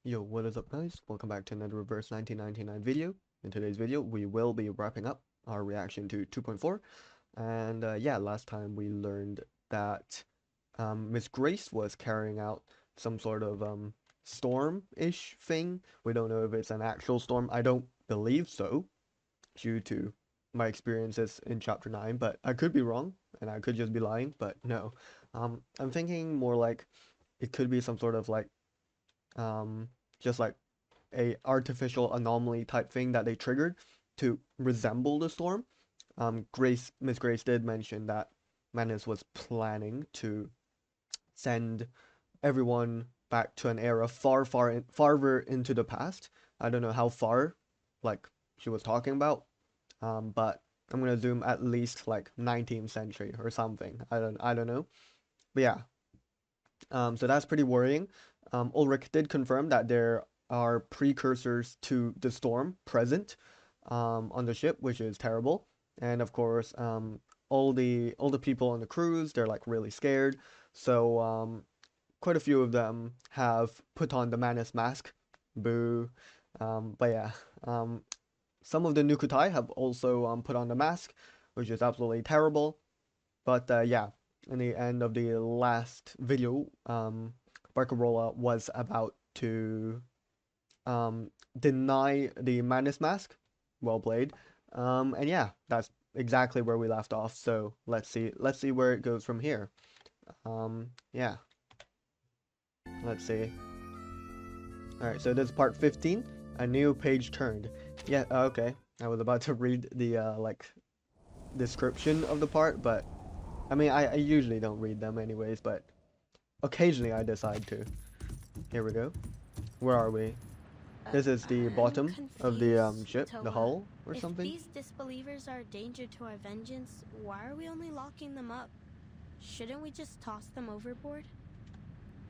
Yo, what is up guys? Welcome back to another Reverse 1999 video. In today's video, we will be wrapping up our reaction to 2.4. And yeah, last time we learned that Miss Grace was carrying out some sort of storm-ish thing. We don't know if it's an actual storm. I don't believe so, due to my experiences in Chapter 9, but I could be wrong, and I could just be lying, but no. I'm thinking more like it could be some sort of like um, just like a artificial anomaly type thing that they triggered to resemble the storm. Miss Grace did mention that Manus was planning to send everyone back to an era farther into the past. I don't know how far, like she was talking about, but I'm gonna zoom at least like 19th century or something. I don't know, but yeah. So that's pretty worrying. Ulrich did confirm that there are precursors to the storm present on the ship, which is terrible. And of course, all the people on the cruise, they're like really scared. So quite a few of them have put on the Manus mask. Boo. But yeah, some of the Nukutai have also put on the mask, which is absolutely terrible. But yeah, in the end of the last video, Barcarola was about to deny the Madness Mask. Well played. And yeah, that's exactly where we left off. So let's see where it goes from here. Yeah, let's see. All right, so this is part 15. A new page turned. Yeah, okay. I was about to read the like description of the part, but I mean, I usually don't read them anyways, but occasionally I decide to. Here we go. Where are we? This is the I'm bottom of the confused, ship, the Toa. hull or If something. these disbelievers are a danger to our vengeance, why are we only locking them up? Shouldn't we just toss them overboard?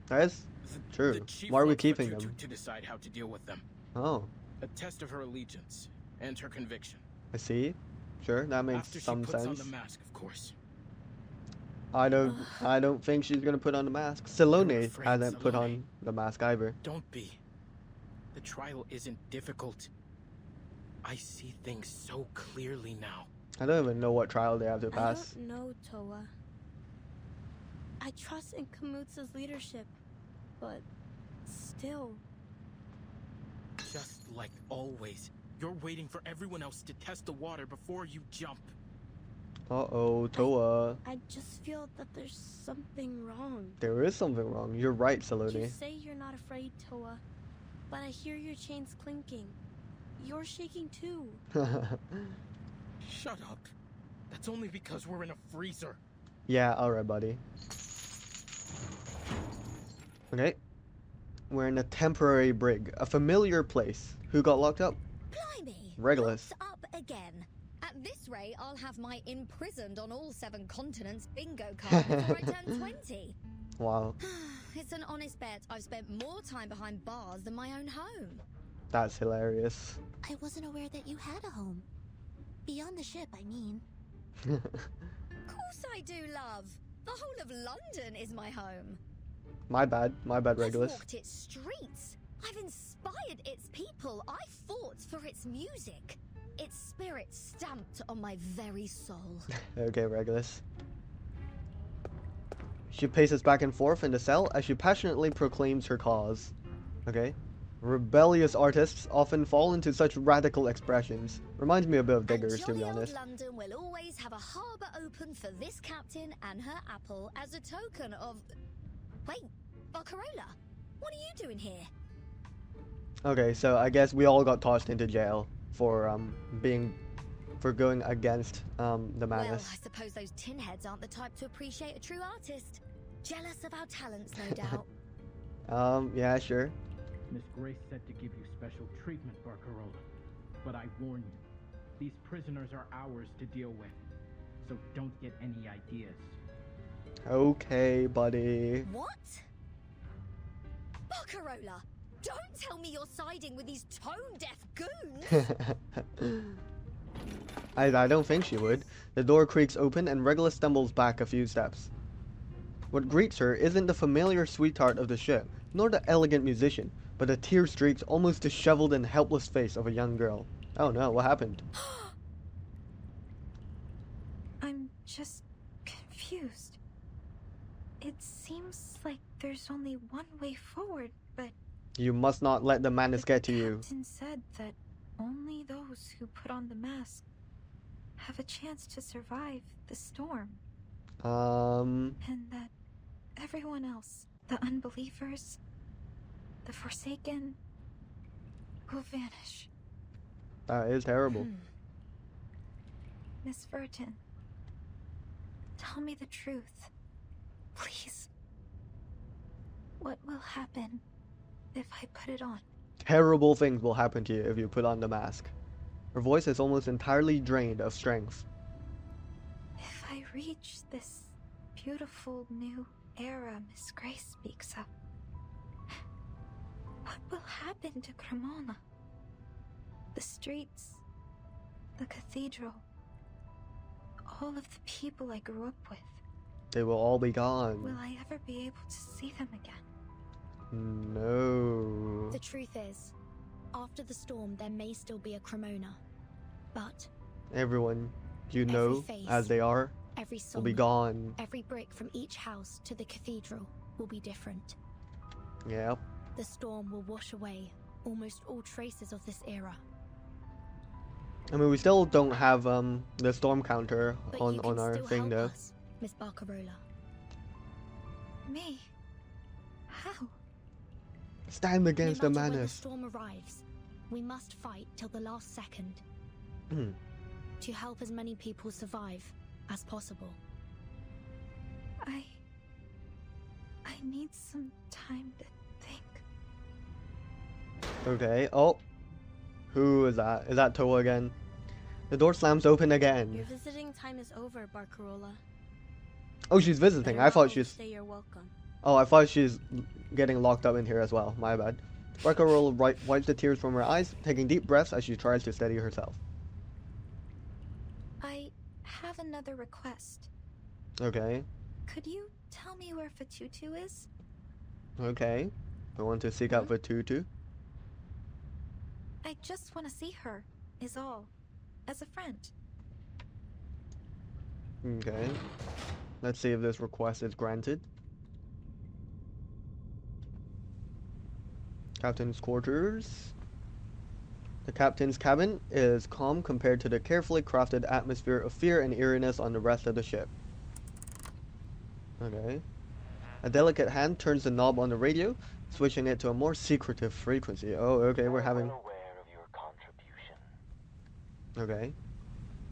That's The true. chief Why are we wants keeping Matutu them? to decide how to deal with them. Oh, A test of her allegiance and her conviction. I see. Sure, that makes After she some puts on sense. the mask, of course. I don't think she's gonna put on the mask. I'm Salone afraid, hasn't put Salone. on the mask either. Don't be. The trial isn't difficult. I see things so clearly now. I don't even know what trial they have to I pass. don't know, Toa. I trust in Kamutsa's leadership, but still. Just like always, you're waiting for everyone else to test the water before you jump. Uh-oh, Toa. I just feel that there's something wrong. There is something wrong. You're right, You Salone. say you're not afraid, Toa, but I hear your chains clinking. You're shaking too. Shut up. That's only because we're in a freezer. Yeah, alright, buddy. Okay. We're in a temporary brig. A familiar place. Who got locked up? Blimey! Regulus. Locked up again. At this rate, I'll have my imprisoned on all 7 continents bingo card before I turn 20. Wow, It's an honest bet I've spent more time behind bars than my own home. that's hilarious. I wasn't aware that you had a home. Beyond the ship, I mean. Of course I do, love. The whole of London is my home. My bad, I've Regulus. walked its streets. I've inspired its people. I fought for its music. Its spirit stamped on my very soul. Okay, Regulus. She paces back and forth in the cell as she passionately proclaims her cause. Okay. Rebellious artists often fall into such radical expressions. Reminds me a bit of Diggers, And to be jolly old honest. London will always have a harbour open for this captain and her apple as a token of... Wait, Barcarola, what are you doing here? Okay, so I guess we all got tossed into jail for going against the Well, Manus. I suppose those tin heads aren't the type to appreciate a true artist. Jealous of our talents, no doubt. Yeah, sure. Miss Grace said to give you special treatment, Barcarola. But I warn you, these prisoners are ours to deal with. So don't get any ideas. Okay, buddy. What? Barcarola, don't tell me you're siding with these tone-deaf goons! I don't think she would. The door creaks open and Regulus stumbles back a few steps. What greets her isn't the familiar sweetheart of the ship, nor the elegant musician, but the tear streaks almost disheveled and helpless face of a young girl. Oh no, what happened? I'm just confused. It seems like there's only one way forward, but You must not let the madness get to the you. captain said that only those who put on the mask have a chance to survive the storm, and that everyone else, the unbelievers, the forsaken, will vanish. That is terrible. Miss Verton, tell me the truth, please. What will happen if I put it on? Terrible things will happen to you if you put on the mask. Her voice is almost entirely drained of strength. If I reach this beautiful new era Miss Grace speaks of, what will happen to Cremona? The streets, the cathedral, all of the people I grew up with. They will all be gone. Will I ever be able to see them again? No. The truth is, after the storm, there may still be a Cremona. But Everyone you Every know face, as they are every will song, be gone. every brick from each house to the cathedral will be different. Yeah. The storm will wash away almost all traces of this era. I mean, we still don't have the storm counter But on you can our still thing help though. us, Miss Barcarola. Me? How? Stand No against matter the when the madness. storm arrives, we must fight till the last second to help as many people survive as possible. I need some time to think. Okay. Oh. Who is that? Is that Toa again? The door slams open Your again. visiting time is over, Barcarola. Oh, she's visiting. Better I not thought she's... overstay your welcome. Oh, I thought she's getting locked up in here as well. My bad. Barcarola wipes the tears from her eyes, taking deep breaths as she tries to steady herself. I have another request. Okay. Could you tell me where Fatutu is? Okay. I want to seek out Fatutu. I just want to see her, is all. As a friend. Okay. Let's see if this request is granted. Captain's quarters. The captain's cabin is calm compared to the carefully crafted atmosphere of fear and eeriness on the rest of the ship. Okay. A delicate hand turns the knob on the radio, switching it to a more secretive frequency. Oh, okay, we're having... aware of your contribution. Okay.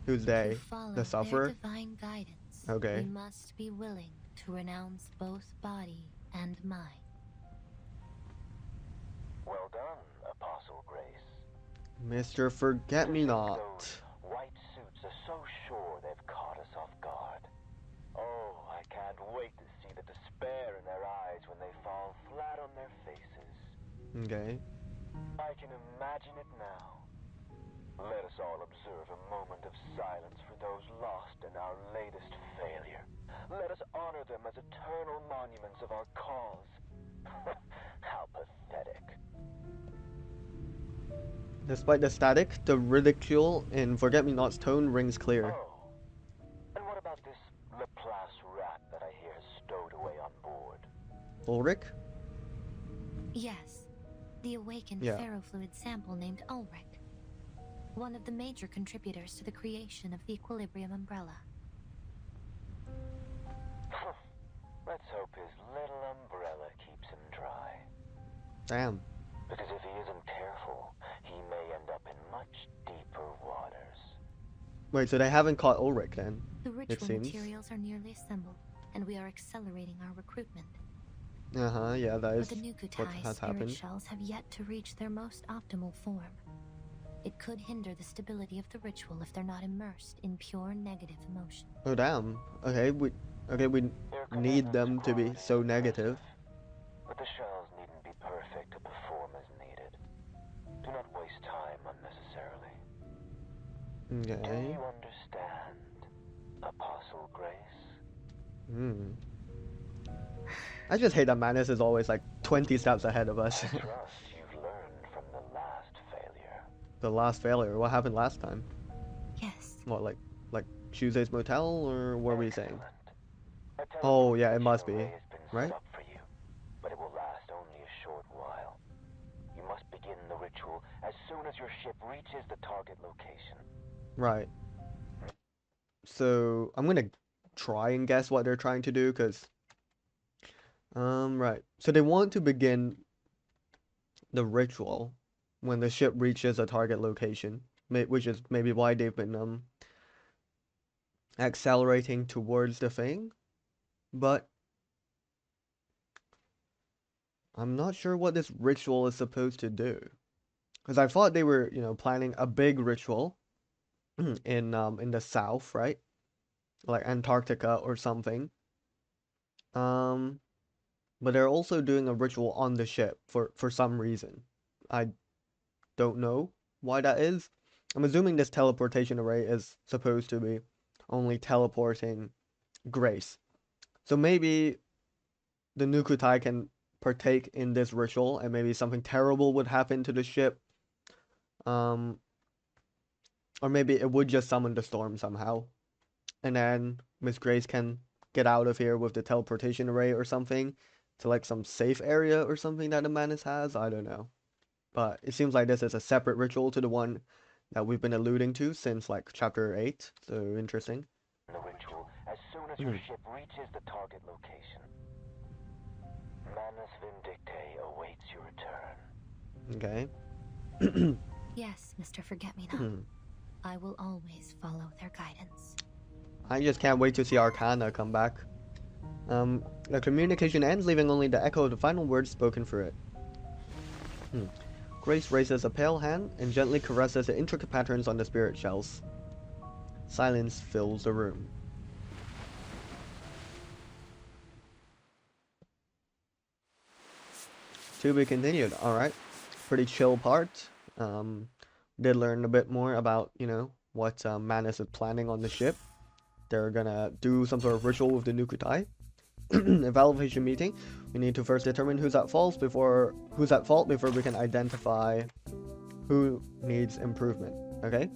Who's To they? follow The sufferer? their divine guidance, Okay. we must be willing to renounce both body and mind. Well done, Apostle Grace. Mr. Forget-Me-Not. Those white suits are so sure they've caught us off guard. Oh, I can't wait to see the despair in their eyes when they fall flat on their faces. Okay. I can imagine it now. Let us all observe a moment of silence for those lost in our latest failure. Let us honor them as eternal monuments of our cause. How pathetic. Despite the static, the ridicule in Forget-Me-Not's tone rings clear. Oh, and what about this Laplace rat that I hear is stowed away on board? Ulrich? Yes, the awakened Yeah. ferrofluid sample named Ulrich, one of the major contributors to the creation of the Equilibrium Umbrella. Let's hope his little umbrella keeps him dry. Damn. Because if he isn't careful, he may end up in much deeper waters. Wait, so they haven't caught Ulrich then? The ritual seems. materials are nearly assembled, and we are accelerating our recruitment. Uh-huh, yeah, that But is the what Nukutai has spirit happened. shells have yet to reach their most optimal form. It could hinder the stability of the ritual if they're not immersed in pure negative emotion. Oh, damn. Okay, we Their need commitment them to be quality so is negative. impressive, but the shells needn't be perfect to perform as needed. Do not waste time unnecessarily. Do Okay. you understand, Apostle Grace? I just hate that Manus is always like 20 steps ahead of us. I trust you The last failure. What happened last time? Yes. What, like Tuesday's Motel, or what were we saying? Excellent. Oh, yeah, it must be, Array has been right? set up for you, but it will last only a short while. You must begin the ritual as soon as your ship reaches the target location. Right. So I'm gonna try and guess what they're trying to do, because right. So they want to begin the ritual when the ship reaches a target location, which is maybe why they've been accelerating towards the thing, but I'm not sure what this ritual is supposed to do, because I thought they were, planning a big ritual in the south, right? Like Antarctica or something. But they're also doing a ritual on the ship for some reason. I don't know why that is. I'm assuming this teleportation array is supposed to be only teleporting Grace. So maybe the Nukutai can partake in this ritual, and maybe something terrible would happen to the ship. Or maybe it would just summon the storm somehow. And then Miss Grace can get out of here with the teleportation array or something to like some safe area or something that the Manus has. I don't know. But it seems like this is a separate ritual to the one that we've been alluding to since like chapter 8. So interesting. The ritual as soon as your ship reaches the target location. Manus Vindictae awaits your return. Okay. Yes, Mr. Forget-Me-Not. I will always follow their guidance. I just can't wait to see Arcana come back. The communication ends, leaving only the echo of the final words spoken for it. Grace raises a pale hand and gently caresses the intricate patterns on the spirit shells. Silence fills the room. To be continued. Alright. Pretty chill part. Did learn a bit more about, what Manus is planning on the ship. They're gonna do some sort of ritual with the Nukutai. Evaluation meeting. We need to first determine who's at fault before we can identify who needs improvement. Okay?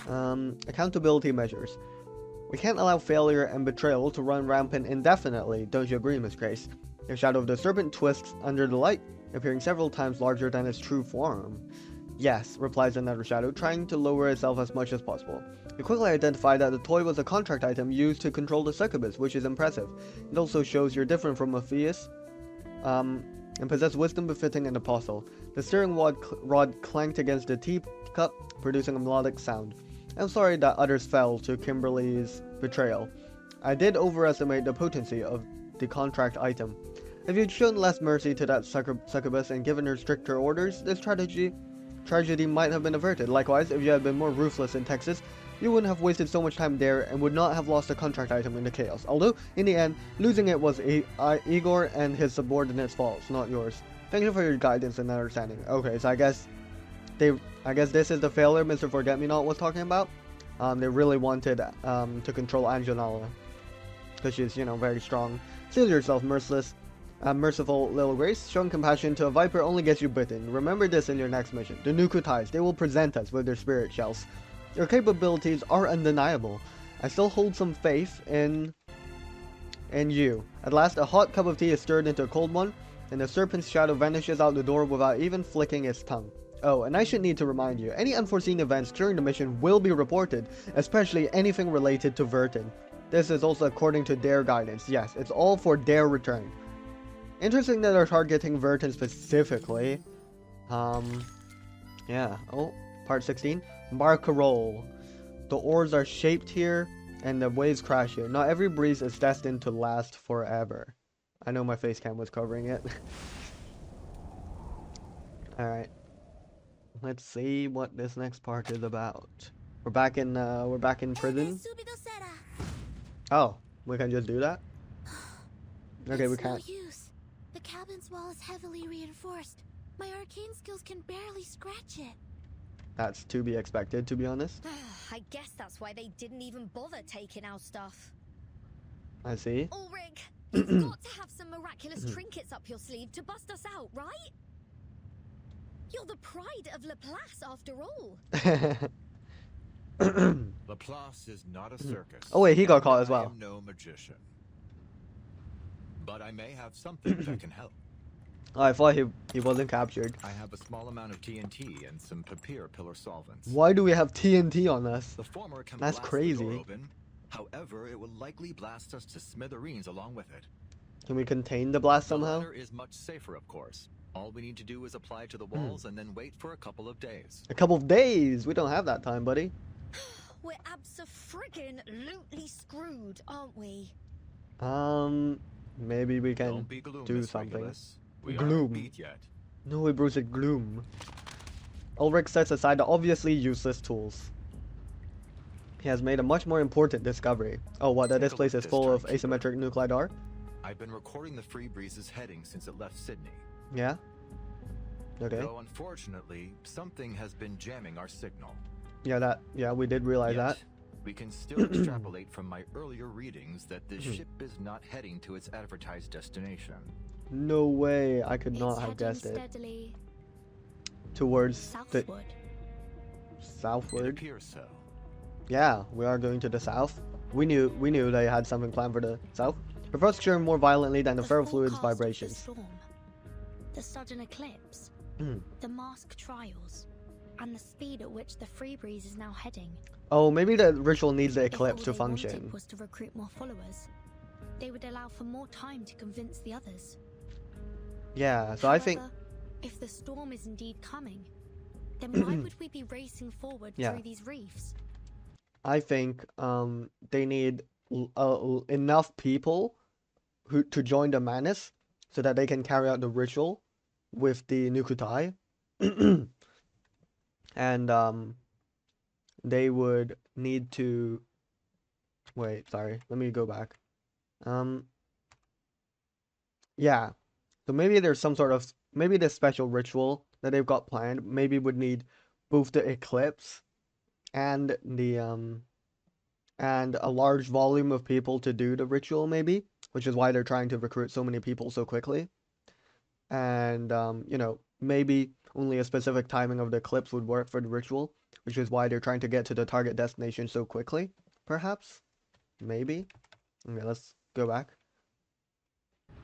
Accountability measures. We can't allow failure and betrayal to run rampant indefinitely, don't you agree, Miss Grace? The shadow of the serpent twists under the light, appearing several times larger than its true form. Yes, replies another shadow, trying to lower itself as much as possible. You quickly identify that the toy was a contract item used to control the succubus, which is impressive. It also shows you're different from Orpheus, and possess wisdom befitting an apostle. The steering rod clanked against the teacup, producing a melodic sound. I'm sorry that others fell to Kimberly's betrayal. I did overestimate the potency of the contract item. If you'd shown less mercy to that succubus and given her stricter orders, this tragedy might have been averted. Likewise, if you had been more ruthless in Texas, you wouldn't have wasted so much time there and would not have lost a contract item in the chaos. Although, in the end, losing it was Igor and his subordinates' faults, not yours. Thank you for your guidance and understanding. Okay, so I guess this is the failure Mr. Forget-Me-Not was talking about. They really wanted to control Anjanala, because she's, very strong. Seal yourself, merciful little Grace. Showing compassion to a viper only gets you bitten. Remember this in your next mission. The Nukutais, they will present us with their spirit shells. Your capabilities are undeniable. I still hold some faith in you. At last, a hot cup of tea is stirred into a cold one, and the serpent's shadow vanishes out the door without even flicking its tongue. Oh, and I should need to remind you, any unforeseen events during the mission will be reported, especially anything related to Vertin. This is also according to their guidance. Yes, it's all for their return. Interesting that they're targeting Vertin specifically. Yeah. Oh, part 16. Barcarolle. The oars are shaped here, and the waves crash here. Not every breeze is destined to last forever. I know my face cam was covering it. Alright. Let's see what this next part is about. We're back in prison. Oh, we can just do that? Okay, we can't. No use. The cabin's wall is heavily reinforced. My arcane skills can barely scratch it. That's to be expected, to be honest. I guess that's why they didn't even bother taking our stuff. I see. Ulrich, you've got to have some miraculous trinkets up your sleeve to bust us out, right? You're the pride of Laplace, after all. Laplace is not a circus. Oh wait, he got caught as I well. am no magician. But I may have something that can help. Oh, I thought he wasn't captured. I have a small amount of TNT and some papier pillar solvents. Why do we have TNT on us? The former can That's blast crazy. the door open. However, it will likely blast us to smithereens along with it. Can we contain the blast The somehow? latter is much safer, of course. All we need to do is apply to the walls and then wait for a couple of days. A couple of days. We don't have that time, buddy. We're abso-friggin-lutely screwed, aren't we? Maybe we can Don't be gloom, do Miss something. Regulus. We Gloom. aren't beat yet. No way, Bruce, it gloom. Ulrich sets aside the obviously useless tools. He has made a much more important discovery. Oh, what? That Take this a place look is this full of time, Keeper. asymmetric nuclei. I've been recording the Free Breeze's heading since it left Sydney. Yeah. Okay. Though unfortunately, something has been jamming our signal. Yeah, we did realize Yet, that. we can still extrapolate from my earlier readings that the ship is not heading to its advertised destination. No way, I could It's not have heading guessed it. steadily Towards the southward. It southward. appears so. Yeah, we are going to the south. We knew they had something planned for the south. The first churn more violently than the ferrofluid's forecast of the vibrations. storm, the sudden eclipse, the mask trials, and the speed at which the Free Breeze is now heading. Oh, maybe the ritual needs the If all eclipse to they wanted function. was to recruit more followers, they would allow for more time to convince the others. Yeah, so I think However, if the storm is indeed coming, then why would we be racing forward Yeah. through these reefs? they need enough people to join the Manus so that they can carry out the ritual with the Nukutai. And they would need to wait, sorry, let me go back. Yeah. So maybe there's some sort of this special ritual that they've got planned maybe would need both the eclipse and the and a large volume of people to do the ritual, maybe, which is why they're trying to recruit so many people so quickly. And you know, maybe only a specific timing of the eclipse would work for the ritual, which is why they're trying to get to the target destination so quickly, perhaps. Maybe. Okay, let's go back.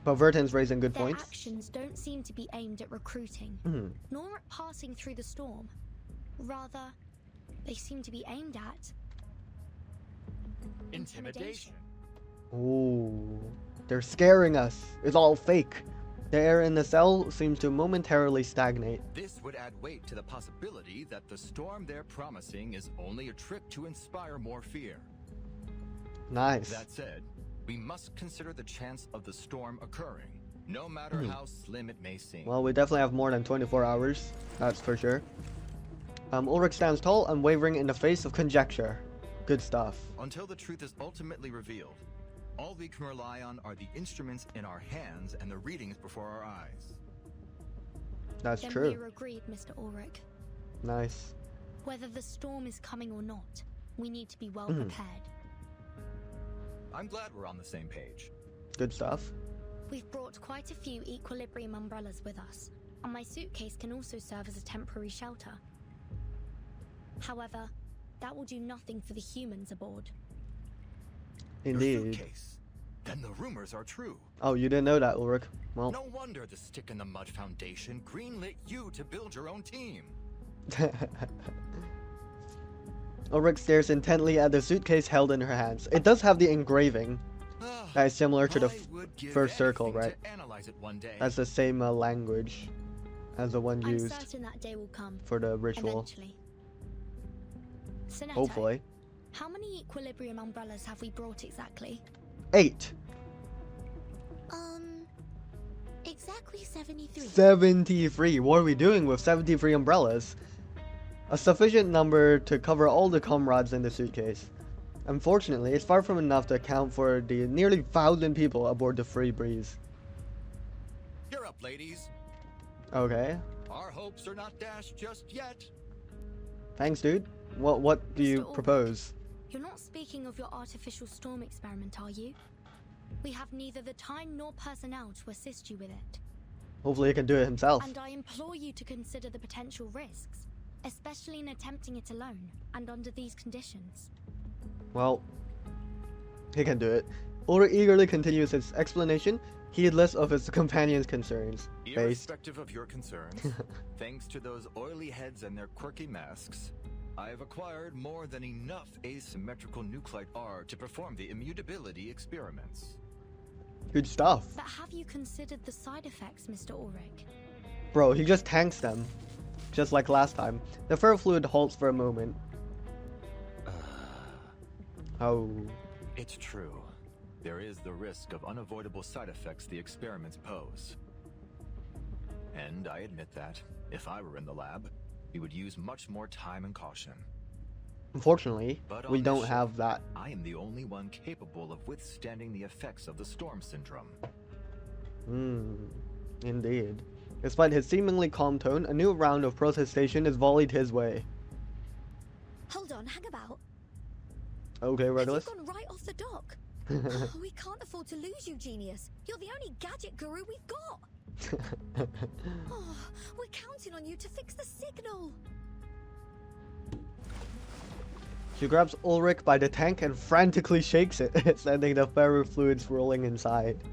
But Vertin's raising good Their points. actions don't seem to be aimed at recruiting, nor at passing through the storm. Rather, they seem to be aimed at Intimidation. Ooh, they're scaring us. It's all fake. The air in the cell seems to momentarily stagnate. This would add weight to the possibility that the storm they're promising is only a trick to inspire more fear. Nice. That said, we must consider the chance of the storm occurring, no matter how slim it may seem. Well, we definitely have more than 24 hours. That's for sure. Ulrich stands tall, unwavering in the face of conjecture. Good stuff. Until the truth is ultimately revealed, all we can rely on are the instruments in our hands and the readings before our eyes. That's Then true. we're agreed, Mr. Ulrich. Nice. Whether the storm is coming or not, we need to be well prepared. I'm glad we're on the same page. Good stuff. We've brought quite a few equilibrium umbrellas with us, and my suitcase can also serve as a temporary shelter. However, that will do nothing for the humans aboard. Your Indeed. suitcase. Then the rumors are true. Oh, you didn't know that, Ulrich. Well, No wonder the Stick in the Mud Foundation greenlit you to build your own team. Ulrich stares intently at the suitcase held in her hands. It does have the engraving that is similar to the I would give first circle, anything right? to analyze it one day. That's the same language as the one I'm used certain that day will come. for the ritual. Eventually. Sonetto, Hopefully. how many equilibrium umbrellas have we brought exactly? 8. Exactly 73. 73. What are we doing with 73 umbrellas? A sufficient number to cover all the comrades in the suitcase. Unfortunately, it's far from enough to account for the nearly 1,000 people aboard the Free Breeze. You're up, ladies. Okay. Our hopes are not dashed just yet. Thanks, dude. What do Mr. you Ulrich. propose? You're not speaking of your artificial storm experiment, are you? We have neither the time nor personnel to assist you with it. Hopefully he can do it himself. And I implore you to consider the potential risks, especially in attempting it alone and under these conditions. Well, he can do it. Ulrich eagerly continues his explanation, heedless of his companion's concerns. Irrespective of your concerns, thanks to those oily heads and their quirky masks, I have acquired more than enough asymmetrical nuclide R to perform the immutability experiments. Good stuff. But have you considered the side effects, Mr. Ulrich? Bro, he just tanks them. Just like last time. The ferrofluid halts for a moment. Oh. It's true. There is the risk of unavoidable side effects the experiments pose. And I admit that, if I were in the lab, we would use much more time and caution. Unfortunately, we don't have that. I am the only one capable of withstanding the effects of the storm syndrome. Indeed. Despite his seemingly calm tone, a new round of protestation is volleyed his way. Hold on, hang about. Okay, Regulus. You've gone right off the dock. We can't afford to lose you, genius. You're the only gadget guru we've got. We're counting on you to fix the signal. She grabs Ulrich by the tank and frantically shakes it, sending the ferrofluids rolling inside.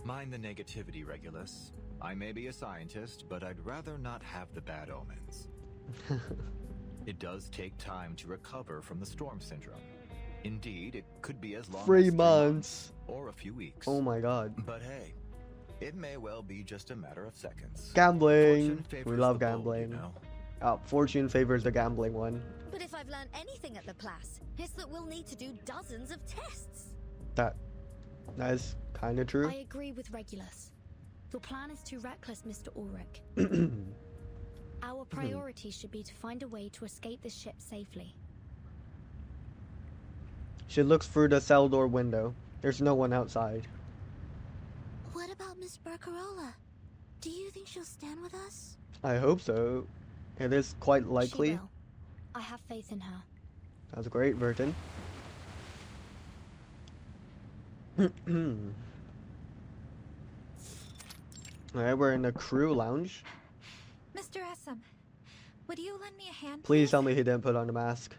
Mind the negativity, Regulus. I may be a scientist, but I'd rather not have the bad omens. It does take time to recover from the storm syndrome. Indeed, it could be as long as 3 months. Or a few weeks. Oh my god. But hey, it may well be just a matter of seconds. Gambling. We love gambling. Bold, you know? Fortune favors the gambling one. But if I've learned anything at the class, it's that we'll need to do dozens of tests. That is kind of true. I agree with Regulus. Your plan is too reckless, Mr. Ulrich. Our priority should be to find a way to escape this ship safely. She looks through the cell door window. There's no one outside. What about Miss Barcarola? Do you think she'll stand with us? I hope so. It is quite likely. She will. I have faith in her. That's great, Vertin. Alright, we're in the crew lounge. Mr. Essam, would you lend me a hand? Please tell me he didn't put on a mask.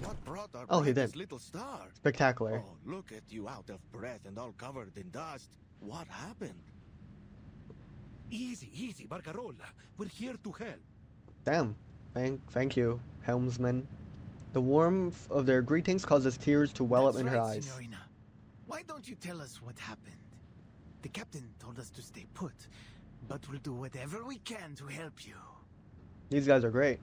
What brought our Oh, he did. little star? Spectacular. Oh, look at you out of breath and all covered in dust. What happened? Easy, easy, Barcarola. We're here to help. Damn. Thank you, helmsman. The warmth of their greetings causes tears to well up in her eyes. Signorina. Why don't you tell us what happened? The captain told us to stay put, but we'll do whatever we can to help you. These guys are great.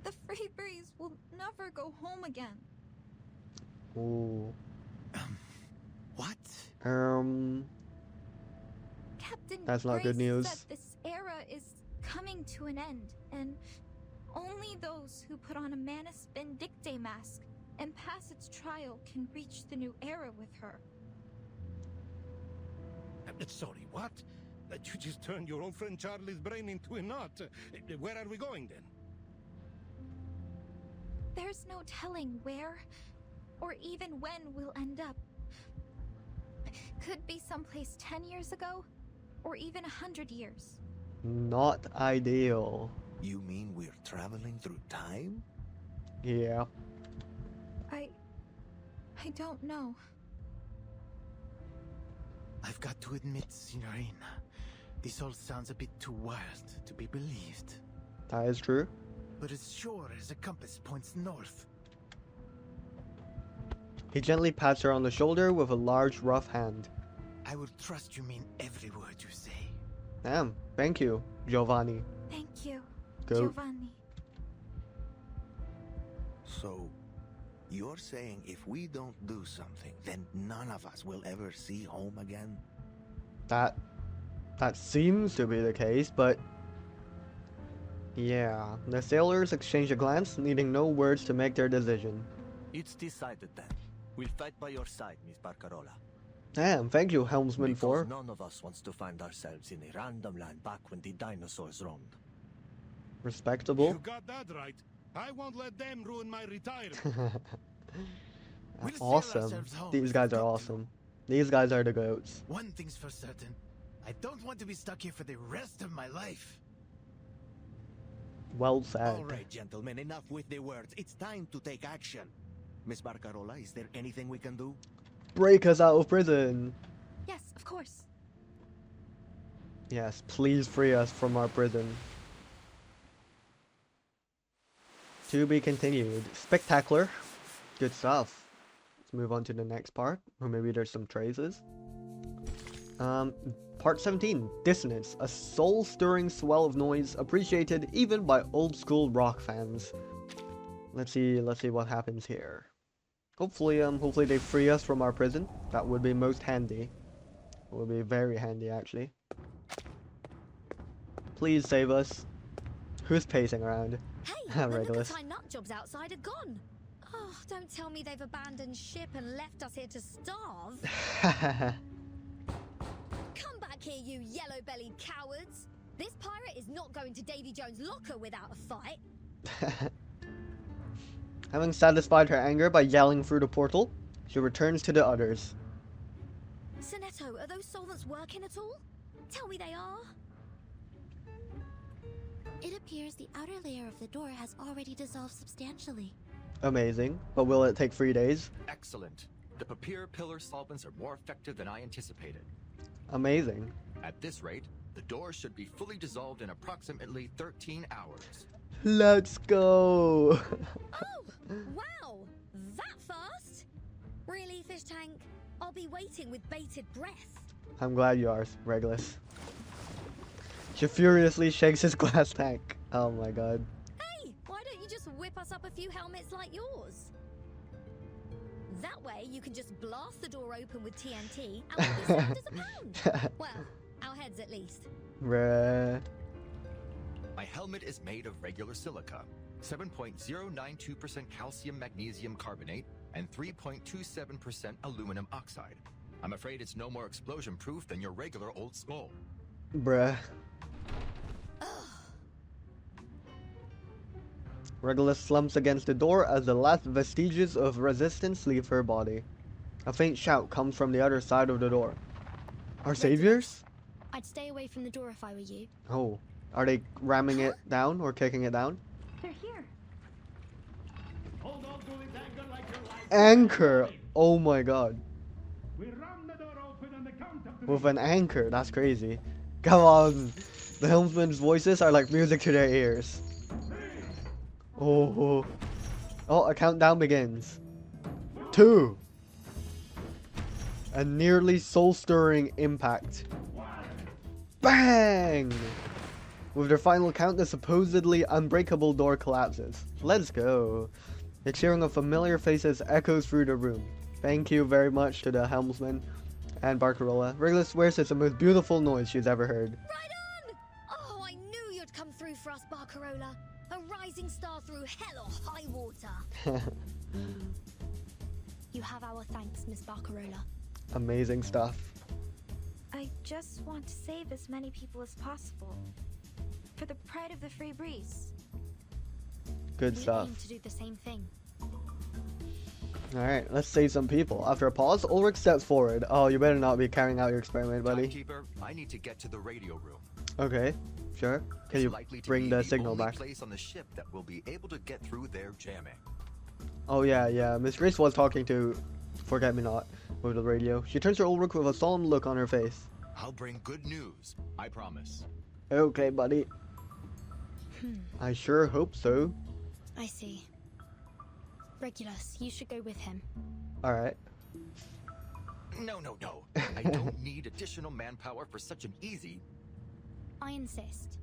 The Freebreeze will never go home again. Ooh. What? Captain That's not Grace good news. said this era is coming to an end, and only those who put on a Manus Vindictae mask and pass its trial can reach the new era with her. Sorry, what? You just turned your own friend Charlie's brain into a knot. Where are we going then? There's no telling where or even when we'll end up. Could be someplace 10 years ago or even 100 years. Not ideal. You mean we're traveling through time? Yeah. I don't know. I've got to admit, Signorina, this all sounds a bit too wild to be believed. That is true. But as sure as a compass points north. He gently pats her on the shoulder with a large, rough hand. I will trust you mean every word you say. Damn. Thank you, Giovanni. Thank you, Go. Giovanni. So, you're saying if we don't do something, then none of us will ever see home again? That seems to be the case, but yeah. The sailors exchange a glance, needing no words to make their decision. It's decided then. We'll fight by your side, Miss Barcarola. Damn, thank you, helmsman, because for. none of us wants to find ourselves in a random land back when the dinosaurs roamed. Respectable. You got that right. I won't let them ruin my retirement. We'll sail Awesome. ourselves home These as guys we've are got to. awesome. These guys are the goats. One thing's for certain. I don't want to be stuck here for the rest of my life. Well said. All right, gentlemen, enough with the words. It's time to take action. Miss Barcarola, is there anything we can do? Break us out of prison. Yes, of course. Yes, please free us from our prison. To be continued. Spectacular. Good stuff. Let's move on to the next part. Or maybe there's some traces. Part 17. Dissonance. A soul-stirring swell of noise appreciated even by old-school rock fans. Let's see what happens here. Hopefully they free us from our prison. That would be most handy. It would be very handy, actually. Please save us. Who's pacing around? Hey, the Regulus. Nukatine nut jobs outside are gone. Oh, don't tell me they've abandoned ship and left us here to starve. Come back here, you yellow-bellied cowards. This pirate is not going to Davy Jones' locker without a fight. Having satisfied her anger by yelling through the portal, she returns to the others. Sonetto, are those solvents working at all? Tell me they are. It appears the outer layer of the door has already dissolved substantially. Amazing. But will it take 3 days? Excellent. The Papier Pillar solvents are more effective than I anticipated. Amazing. At this rate, the door should be fully dissolved in approximately 13 hours. Let's go. Oh, wow. That fast? Really, Fish Tank? I'll be waiting with bated breath. I'm glad you are, Regulus. She furiously shakes his glass tank. Oh my god. Hey, why don't you just whip us up a few helmets like yours? That way you can just blast the door open with TNT and we'll be sound as a pound. Well, our heads at least. Bruh. My helmet is made of regular silica, 7.092% calcium magnesium carbonate, and 3.27% aluminum oxide. I'm afraid it's no more explosion proof than your regular old skull. Bruh. Regulus slumps against the door as the last vestiges of resistance leave her body. A faint shout comes from the other side of the door. Our saviors? I'd stay away from the door if I were you. Oh. Are they ramming it down or kicking it down? They're here. Hold on to this anchor like your life. Anchor! Oh my god. We ram the door open on the count of three. With an anchor, that's crazy. Come on. The helmsman's voices are like music to their ears. Oh. Oh, a countdown begins. 2. A nearly soul-stirring impact. Bang! With their final count, the supposedly unbreakable door collapses. Let's go. The cheering of familiar faces echoes through the room. Thank you very much to the helmsman and Barcarola. Regulus swears it's the most beautiful noise she's ever heard. Right on! Oh, I knew you'd come through for us, Barcarola. A rising star through hell or high water. You have our thanks, Miss Barcarola. Amazing stuff. I just want to save as many people as possible. For the pride of the Free Breeze. Good We stuff. aim to do the same thing. Alright, let's save some people. After a pause, Ulrich steps forward. Oh, you better not be carrying out your experiment, buddy. Timekeeper, I need to get to the radio room. Okay, sure. Can It's you likely to bring be the signal only back? place on the ship that will be able to get through their jamming. Oh yeah. Miss Grace was talking to Forget-Me-Not with the radio. She turns to Ulrich with a solemn look on her face. I'll bring good news, I promise. Okay, buddy. I sure hope so. I see. Regulus, you should go with him. Alright. No. I don't need additional manpower for such an easy... I insist.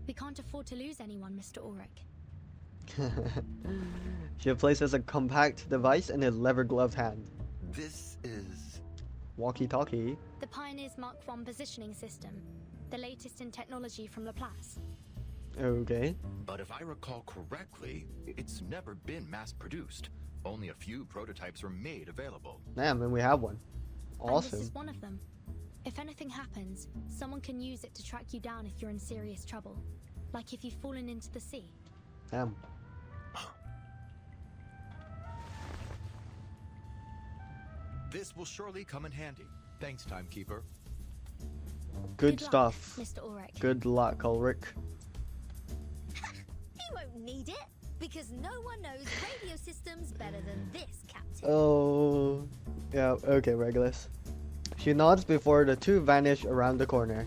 We can't afford to lose anyone, Mr. Ulrich. She places a compact device in his leather-gloved hand. This is... Walkie-talkie. The Pioneer's Mark I positioning system. The latest in technology from Laplace. Okay. But if I recall correctly, it's never been mass-produced. Only a few prototypes were made available. Damn, and we have one. And Awesome. this is one of them. If anything happens, someone can use it to track you down if you're in serious trouble. Like if you've fallen into the sea. Damn. This will surely come in handy. Thanks, Timekeeper. Good luck, stuff. Mr. Ulrich. Good luck, Ulrich. He won't need it, because no one knows radio systems better than this, Captain. Oh, yeah, okay, Regulus. She nods before the two vanish around the corner.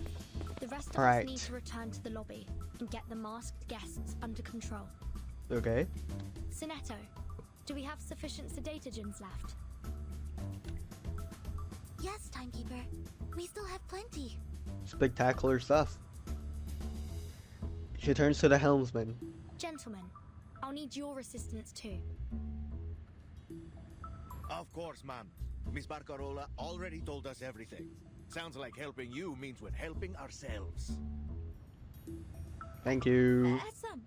The rest of Alright. us need to return to the lobby and get the masked guests under control. Okay. Sinetto, do we have sufficient sedatogens left? Yes, Timekeeper. We still have plenty. Spectacular stuff. She turns to the helmsman. Gentlemen, I'll need your assistance too. Of course, ma'am. Miss Barcarola already told us everything. Sounds like helping you means we're helping ourselves. Thank you. Essam,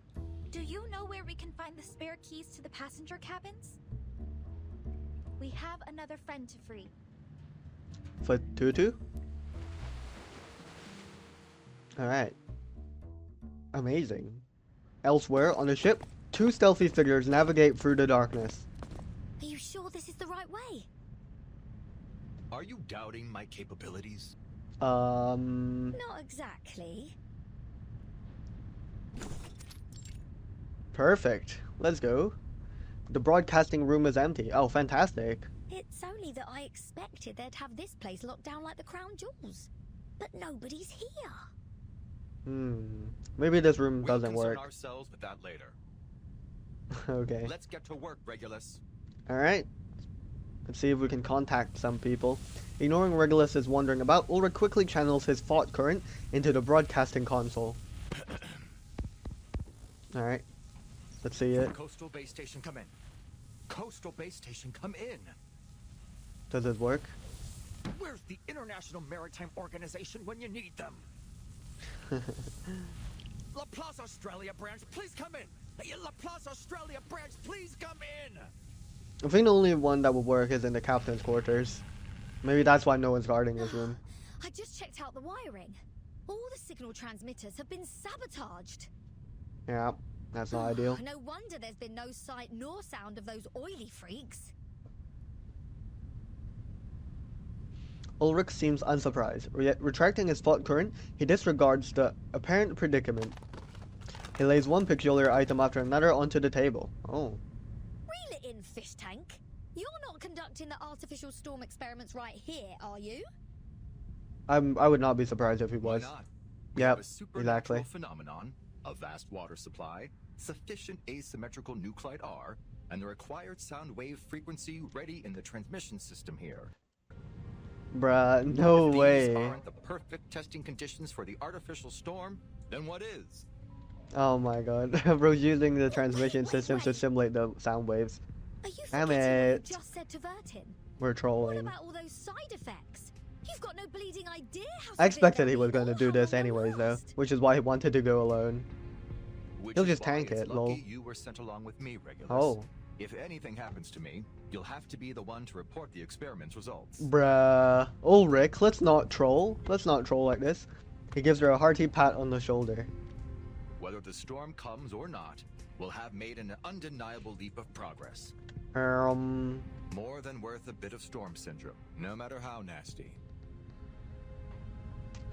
do you know where we can find the spare keys to the passenger cabins? We have another friend to free. For Tutu? Alright. Amazing. Elsewhere on the ship, two stealthy figures navigate through the darkness. Are you sure this is the right way? Are you doubting my capabilities? Not exactly. Perfect. Let's go. The broadcasting room is empty. Oh, fantastic. It's only that I expected they'd have this place locked down like the crown jewels. But nobody's here. Maybe this room We'll doesn't concern work. ourselves with that later. Okay. Let's get to work, Regulus. Alright. Let's see if we can contact some people. Ignoring Regulus is wondering about, Ulrich quickly channels his thought current into the broadcasting console. Alright. Let's see it. Coastal Base Station, come in. Coastal Base Station, come in. Does it work? Where's the International Maritime Organization when you need them? Laplace Australia branch, please come in. Laplace Australia branch, please come in. I think the only one that would work is in the captain's quarters. Maybe that's why no one's guarding this room. I just checked out the wiring. All the signal transmitters have been sabotaged. Yeah, that's not ideal. No wonder there's been no sight nor sound of those oily freaks. Ulrich seems unsurprised. Retracting his thought current, he disregards the apparent predicament. He lays one peculiar item after another onto the table. Oh. Reel it in, fish tank. You're not conducting the artificial storm experiments right here, are you? I would not be surprised if he was. Why not? We have Yep, a supernatural exactly. phenomenon, a vast water supply, sufficient asymmetrical nuclide R, and the required sound wave frequency ready in the transmission system here. Bruh, no If these way. aren't the perfect testing conditions for the artificial storm, then what is? Oh my god. Bro's using the transmission system to simulate the sound waves. Are you Damn forgetting what you it. just said to Vertin? We're What trolling. about all those side effects? You've got no bleeding idea how I expected severe he was they'll going to be do or this how long anyways they'll though, last. which is why he wanted to go alone. Which He'll is just why tank it's it, lucky lol. you were sent along with me, Regulus. Oh. If anything happens to me, you'll have to be the one to report the experiment's results. Bruh. Ulrich, let's not troll. Let's not troll like this. He gives her a hearty pat on the shoulder. Whether the storm comes or not, we'll have made an undeniable leap of progress. More than worth a bit of storm syndrome, no matter how nasty.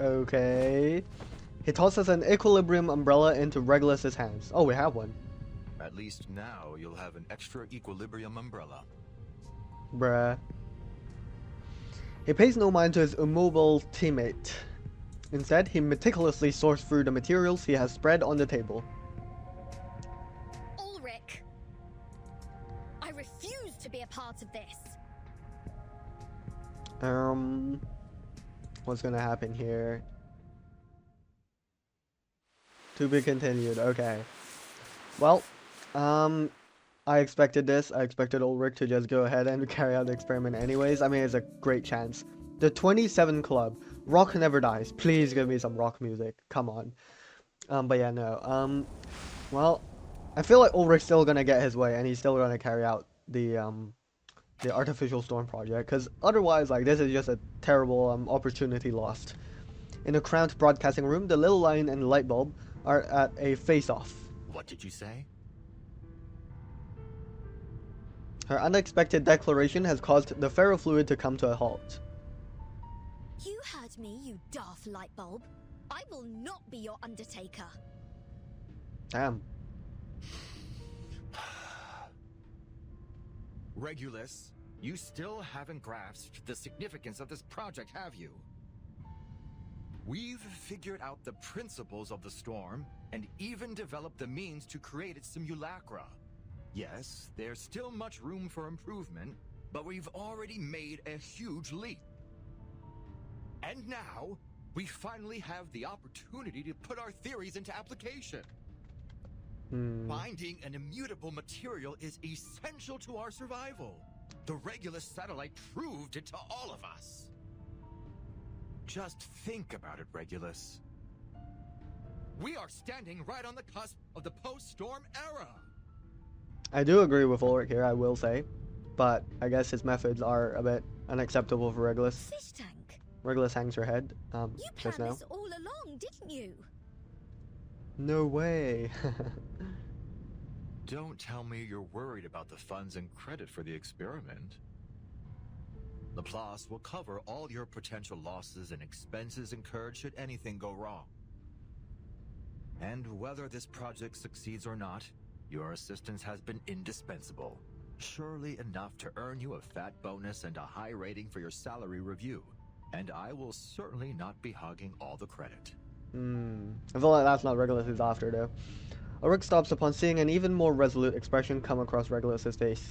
Okay. He tosses an equilibrium umbrella into Regulus's hands. Oh, we have one. At least now you'll have an extra equilibrium umbrella. Bruh. He pays no mind to his immobile teammate. Instead, he meticulously sorts through the materials he has spread on the table. Ulrich, I refuse to be a part of this. What's gonna happen here? To be continued, okay. Well, I expected this. I expected Ulrich to just go ahead and carry out the experiment anyways. I mean, it's a great chance. The 27 Club. Rock never dies. Please give me some rock music. Come on. But yeah, no. Well, I feel like Ulrich's still gonna get his way, and he's still gonna carry out the artificial storm project, because otherwise, like, this is just a terrible opportunity lost. In the cramped broadcasting room, the little lion and the light bulb are at a face-off. What did you say? Her unexpected declaration has caused the ferrofluid to come to a halt. You heard me, you daft light bulb. I will not be your undertaker. Damn. Regulus, you still haven't grasped the significance of this project, have you? We've figured out the principles of the storm and even developed the means to create its simulacra. Yes, there's still much room for improvement, but we've already made a huge leap. And now, we finally have the opportunity to put our theories into application. Finding an immutable material is essential to our survival. The Regulus satellite proved it to all of us. Just think about it, Regulus. We are standing right on the cusp of the post-storm era. I do agree with Ulrich here, I will say. But I guess his methods are a bit unacceptable for Regulus. Fish tank. Regulus hangs her head, You just planned now. this all along, didn't you? No way. Don't tell me you're worried about the funds and credit for the experiment. Laplace will cover all your potential losses and expenses incurred should anything go wrong. And whether this project succeeds or not, your assistance has been indispensable. Surely enough to earn you a fat bonus and a high rating for your salary review. And I will certainly not be hogging all the credit. I feel like that's not Regulus' after though. Ulrich stops upon seeing an even more resolute expression come across Regulus' face.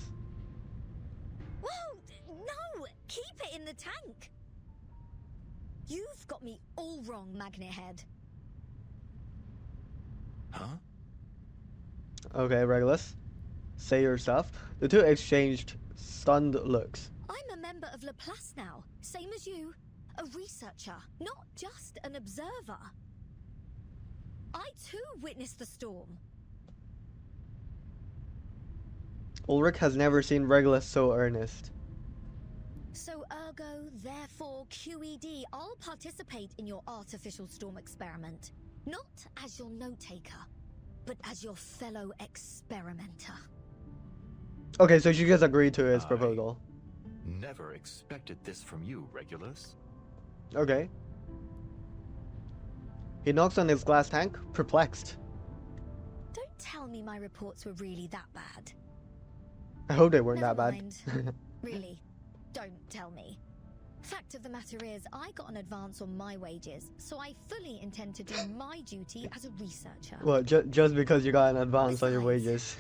Whoa! No! Keep it in the tank! You've got me all wrong, Magnet Head. Huh? Okay, Regulus. Say your stuff. The two exchanged stunned looks. I'm a member of Laplace now, same as you. A researcher, not just an observer. I too witnessed the storm. Ulrich has never seen Regulus so earnest. So ergo, therefore, QED, I'll participate in your artificial storm experiment. Not as your note-taker, but as your fellow experimenter. Okay, so she just agreed to his proposal. Never expected this from you, Regulus. Okay. He knocks on his glass tank, perplexed. Don't tell me my reports were really that bad. I hope they weren't Never that mind. bad. Really, don't tell me. Fact of the matter is, I got an advance on my wages, so I fully intend to do my duty as a researcher. Well, just because you got an advance on your wages.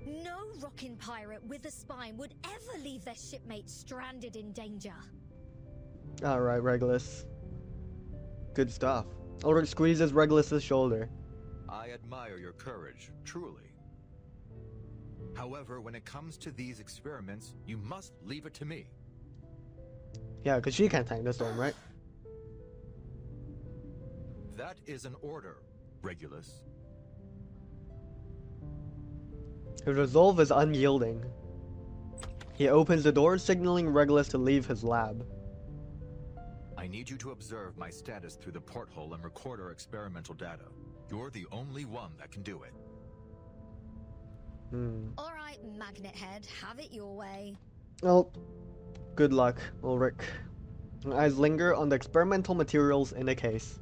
No rockin' pirate with a spine would ever leave their shipmate stranded in danger. Alright, Regulus. Good stuff. Ulrich squeezes Regulus' shoulder. I admire your courage, truly. However, when it comes to these experiments, you must leave it to me. Yeah, because she can't tank the storm, right? That is an order, Regulus. His resolve is unyielding. He opens the door, signaling Regulus to leave his lab. I need you to observe my status through the porthole and record our experimental data. You're the only one that can do it. Alright, Magnet Head, have it your way. Well, good luck, Ulrich. Eyes linger on the experimental materials in the case.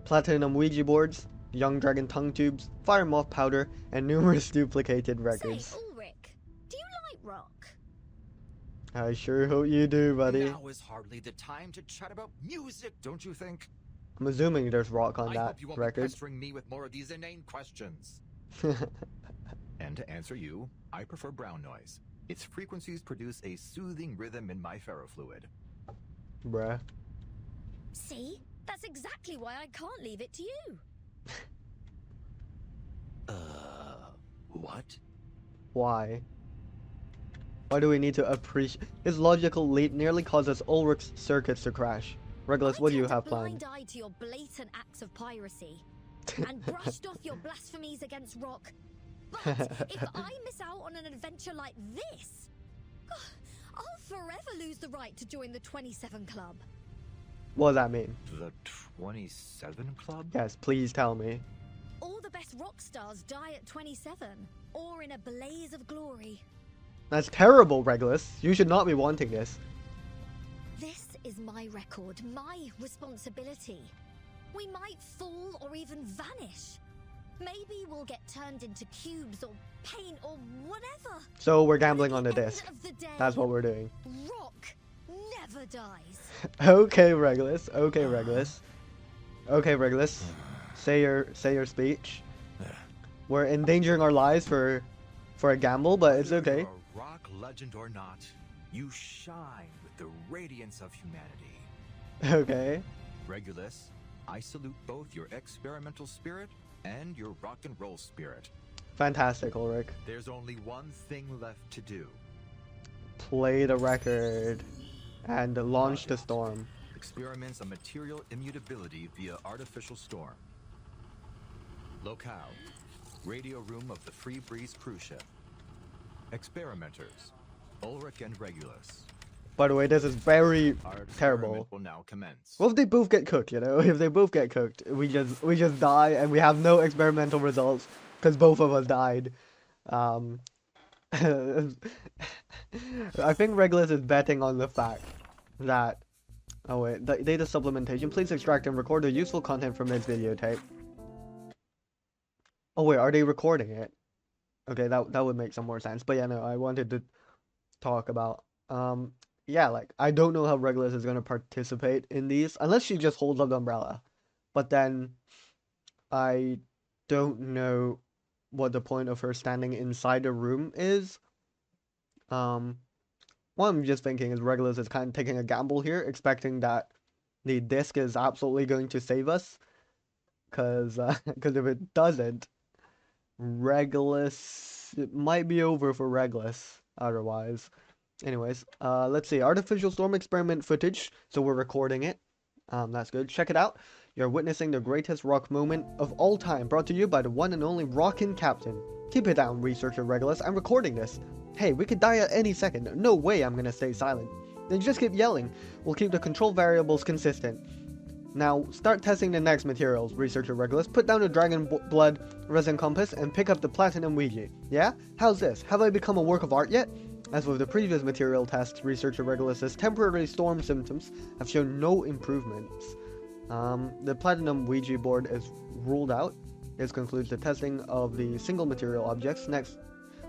Platinum Ouija boards, young dragon tongue tubes, fire moth powder, and numerous duplicated records. Say, Ulrich, do you like rock? I sure hope you do, buddy. Now is hardly the time to chat about music, don't you think? I'm assuming there's rock on I that hope you won't be record. pestering me with more of these inane questions. And to answer you, I prefer brown noise. Its frequencies produce a soothing rhythm in my ferrofluid. Bruh. See? That's exactly why I can't leave it to you. What? Why? Why do we need to appreciate? His logical leap nearly causes Ulrich's circuits to crash. Regulus, what do you have planned? Blind eye to your blatant acts of piracy, and brushed off your blasphemies against rock. But if I miss out on an adventure like this, I'll forever lose the right to join the 27 Club. What does that mean? The 27 Club? Yes, please tell me. All the best rock stars die at 27. or in a blaze of glory. That's terrible, Regulus. You should not be wanting this. This is my record, my responsibility. We might fall or even vanish. Maybe we'll get turned into cubes or paint or whatever. So we're gambling on the End disc. of the day, That's what we're doing. Rock never dies. Okay, Regulus. Okay, Regulus. Okay, Regulus. Say your speech. We're endangering our lives for a gamble, but it's okay. Whether you're a rock legend or not, you shine with the radiance of humanity. Okay. Regulus, I salute both your experimental spirit and your rock and roll spirit. Fantastic, Ulrich. There's only one thing left to do. Play the record and launch the storm. Experiments on material immutability via artificial storm. Locale: radio room of the Free Breeze cruise ship. Experimenters: Ulrich and Regulus. By the way, this is very Our experiment terrible. will now commence. What if they both get cooked, you know? If they both get cooked, we just die and we have no experimental results because both of us died. I think Regulus is betting on the fact that... Oh wait, the data supplementation. Please extract and record the useful content from this videotape. Oh wait, are they recording it? Okay, that would make some more sense. But yeah, no, I wanted to talk about... yeah, like, I don't know how Regulus is going to participate in these, unless she just holds up the umbrella. But then, I don't know what the point of her standing inside the room is. What I'm just thinking is Regulus is kind of taking a gamble here, expecting that the disc is absolutely going to save us. Because if it doesn't, Regulus... It might be over for Regulus, otherwise. Anyways, let's see. Artificial storm experiment footage. So we're recording it. That's good. Check it out. You're witnessing the greatest rock moment of all time, brought to you by the one and only Rockin' Captain. Keep it down, researcher Regulus. I'm recording this. Hey, we could die at any second. No way I'm gonna stay silent. Then just keep yelling. We'll keep the control variables consistent. Now, start testing the next materials, researcher Regulus. Put down the dragon blood resin compass and pick up the platinum Ouija. Yeah? How's this? Have I become a work of art yet? As with the previous material tests, researcher Regulus's temporary storm symptoms have shown no improvements. The platinum Ouija board is ruled out. This concludes the testing of the single material objects. Next,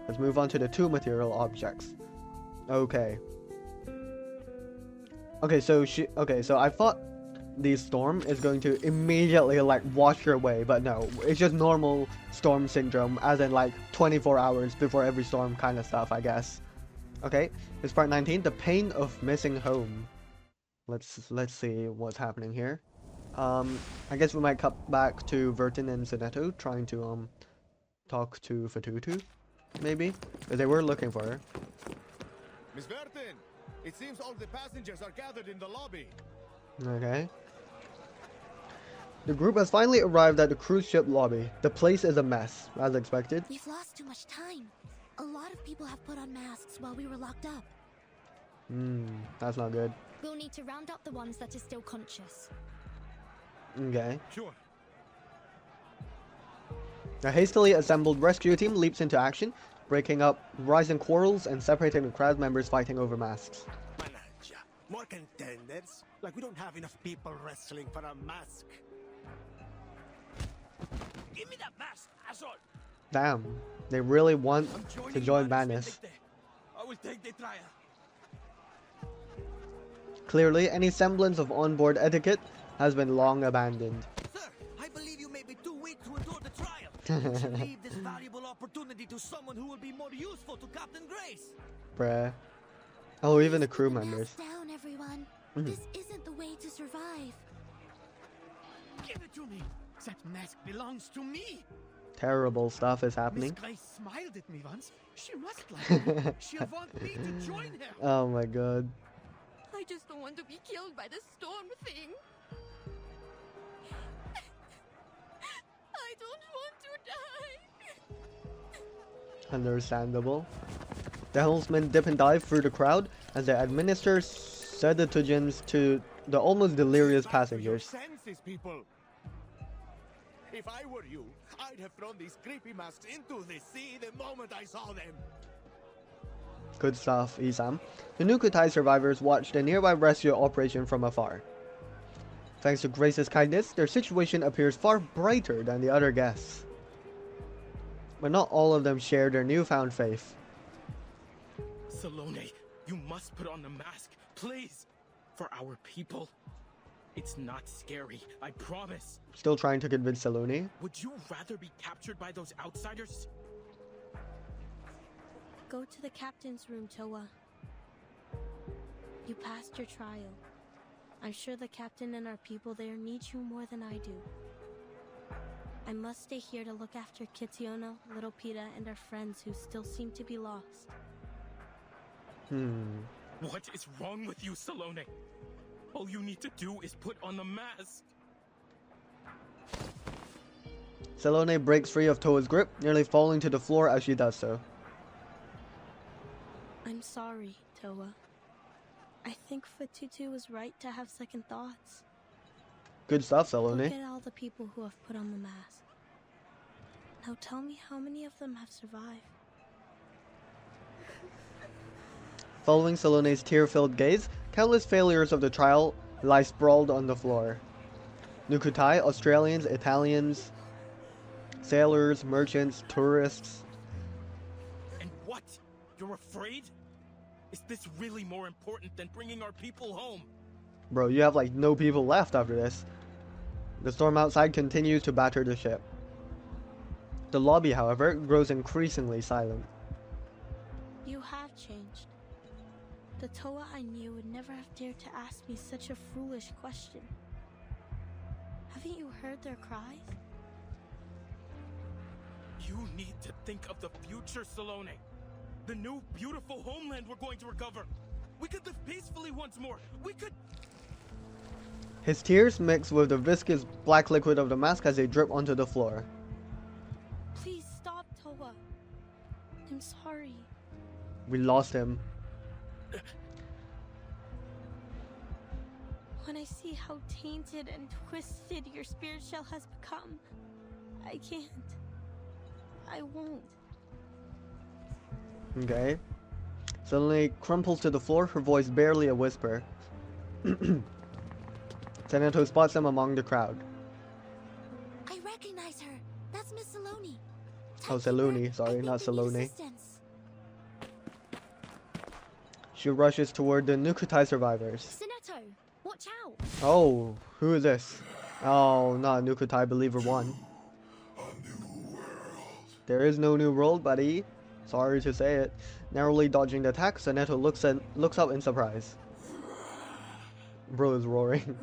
let's move on to the two material objects. Okay. So I thought the storm is going to immediately like wash her away, but no, it's just normal storm syndrome, as in like 24 hours before every storm kind of stuff, I guess. Okay, it's part 19, the pain of missing home. Let's see what's happening here. I guess we might cut back to Vertin and Sinetto trying to talk to Fatutu, maybe, because they were looking for her. Miss Vertin, it seems all the passengers are gathered in the lobby. Okay. The group has finally arrived at the cruise ship lobby. The place is a mess, as expected. We've lost too much time. A lot of people have put on masks while we were locked up. That's not good. We'll need to round up the ones that are still conscious. Okay. Sure. A hastily assembled rescue team leaps into action, breaking up rising quarrels and separating the crowd members fighting over masks. Manager, more contenders? Like we don't have enough people wrestling for a mask. Give me that mask, asshole! Damn, they really want to join Madness. I will take the trial. Clearly, any semblance of onboard etiquette has been long abandoned. Sir, I believe you may be too weak to endure the trial. You should leave this valuable opportunity to someone who will be more useful to Captain Grace. Bruh. Oh, even the crew members. Down, everyone. This isn't the way to survive. Give it to me. That mask belongs to me. Terrible stuff is happening. Miss Grace smiled at me once. She must like me. She'll want me to join her. Oh my god. I just don't want to be killed by the storm thing. I don't want to die. Understandable. The helmsmen dip and dive through the crowd as they administer sedatogens to the almost delirious passengers. Senses, people. If I were you, I'd have thrown these creepy masks into the sea the moment I saw them. Good stuff, Isam. The Nukutai survivors watched a nearby rescue operation from afar. Thanks to Grace's kindness, their situation appears far brighter than the other guests. But not all of them share their newfound faith. Salome, you must put on the mask, please. For our people. It's not scary, I promise. Still trying to convince Salome. Would you rather be captured by those outsiders? Go to the captain's room, Towa. You passed your trial. I'm sure the captain and our people there need you more than I do. I must stay here to look after Kitiono, Little Pita, and our friends who still seem to be lost. What is wrong with you, Salome? All you need to do is put on the mask. Salome breaks free of Towa's grip, nearly falling to the floor as she does so. I'm sorry, Towa. I think Fatutu was right to have second thoughts. Good stuff, Salome. Look at all the people who have put on the mask. Now tell me how many of them have survived. Following Salome's tear-filled gaze, countless failures of the trial lie sprawled on the floor. Nukutai, Australians, Italians, sailors, merchants, tourists. And what? You're afraid? Is this really more important than bringing our people home? Bro, you have like no people left after this. The storm outside continues to batter the ship. The lobby, however, grows increasingly silent. You have changed. The Towa I knew would never have dared to ask me such a foolish question. Haven't you heard their cries? You need to think of the future, Salome. The new, beautiful homeland we're going to recover. We could live peacefully once more. We could... His tears mix with the viscous black liquid of the mask as they drip onto the floor. Please stop, Towa. I'm sorry. We lost him. When I see how tainted and twisted your spirit shell has become, I can't. I won't. Okay. Suddenly crumples to the floor, her voice barely a whisper. Senato spots them among the crowd. I recognize her. That's Miss Salome. Oh, Salome, sorry, not Salome. She rushes toward the Nukutai survivors. Senato, watch out! Oh, who is this? Oh, not Nukutai Believer 1. There is no new world, buddy. Sorry to say it. Narrowly dodging the attack, Senato looks up in surprise. Bro is roaring.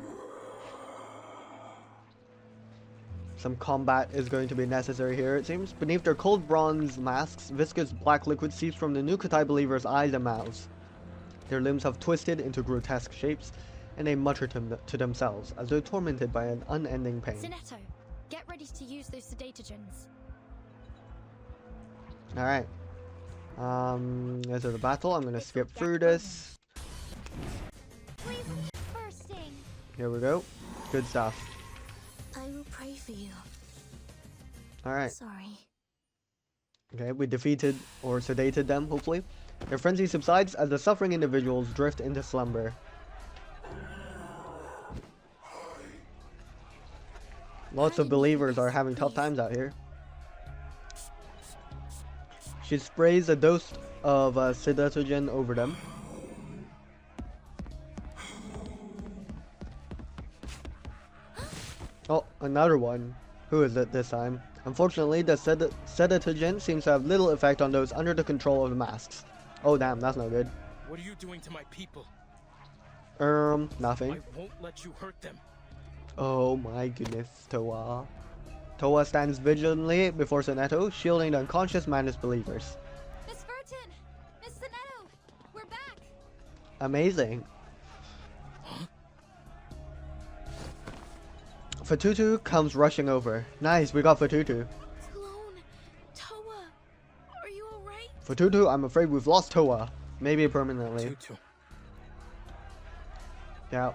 Some combat is going to be necessary here, it seems. Beneath their cold bronze masks, viscous black liquid seeps from the Nukutai believers' eyes and mouths. Their limbs have twisted into grotesque shapes, and they mutter to themselves as though tormented by an unending pain. Senato, get ready to use those sedatogens. Alright. This is the battle. I'm gonna skip through this. Here we go. Good stuff. I will pray for you. Alright. Sorry. Okay, we defeated or sedated them, hopefully. Their frenzy subsides as the suffering individuals drift into slumber. Lots of believers are having tough times out here. She sprays a dose of sedatogen over them. Oh, another one. Who is it this time? Unfortunately, the sedatogen seems to have little effect on those under the control of the masks. Oh damn, that's no good. What are you doing to my people? Nothing. I won't let you hurt them. Oh my goodness, Towa. Towa stands vigilantly before Senato, shielding the unconscious Manus believers. Miss Vertin! Miss Senato! We're back! Amazing. Fatutu comes rushing over. Nice, we got Fatutu. Sloane! Towa! Are you alright? Fatutu, I'm afraid we've lost Towa. Maybe permanently. Fatutu. Yeah.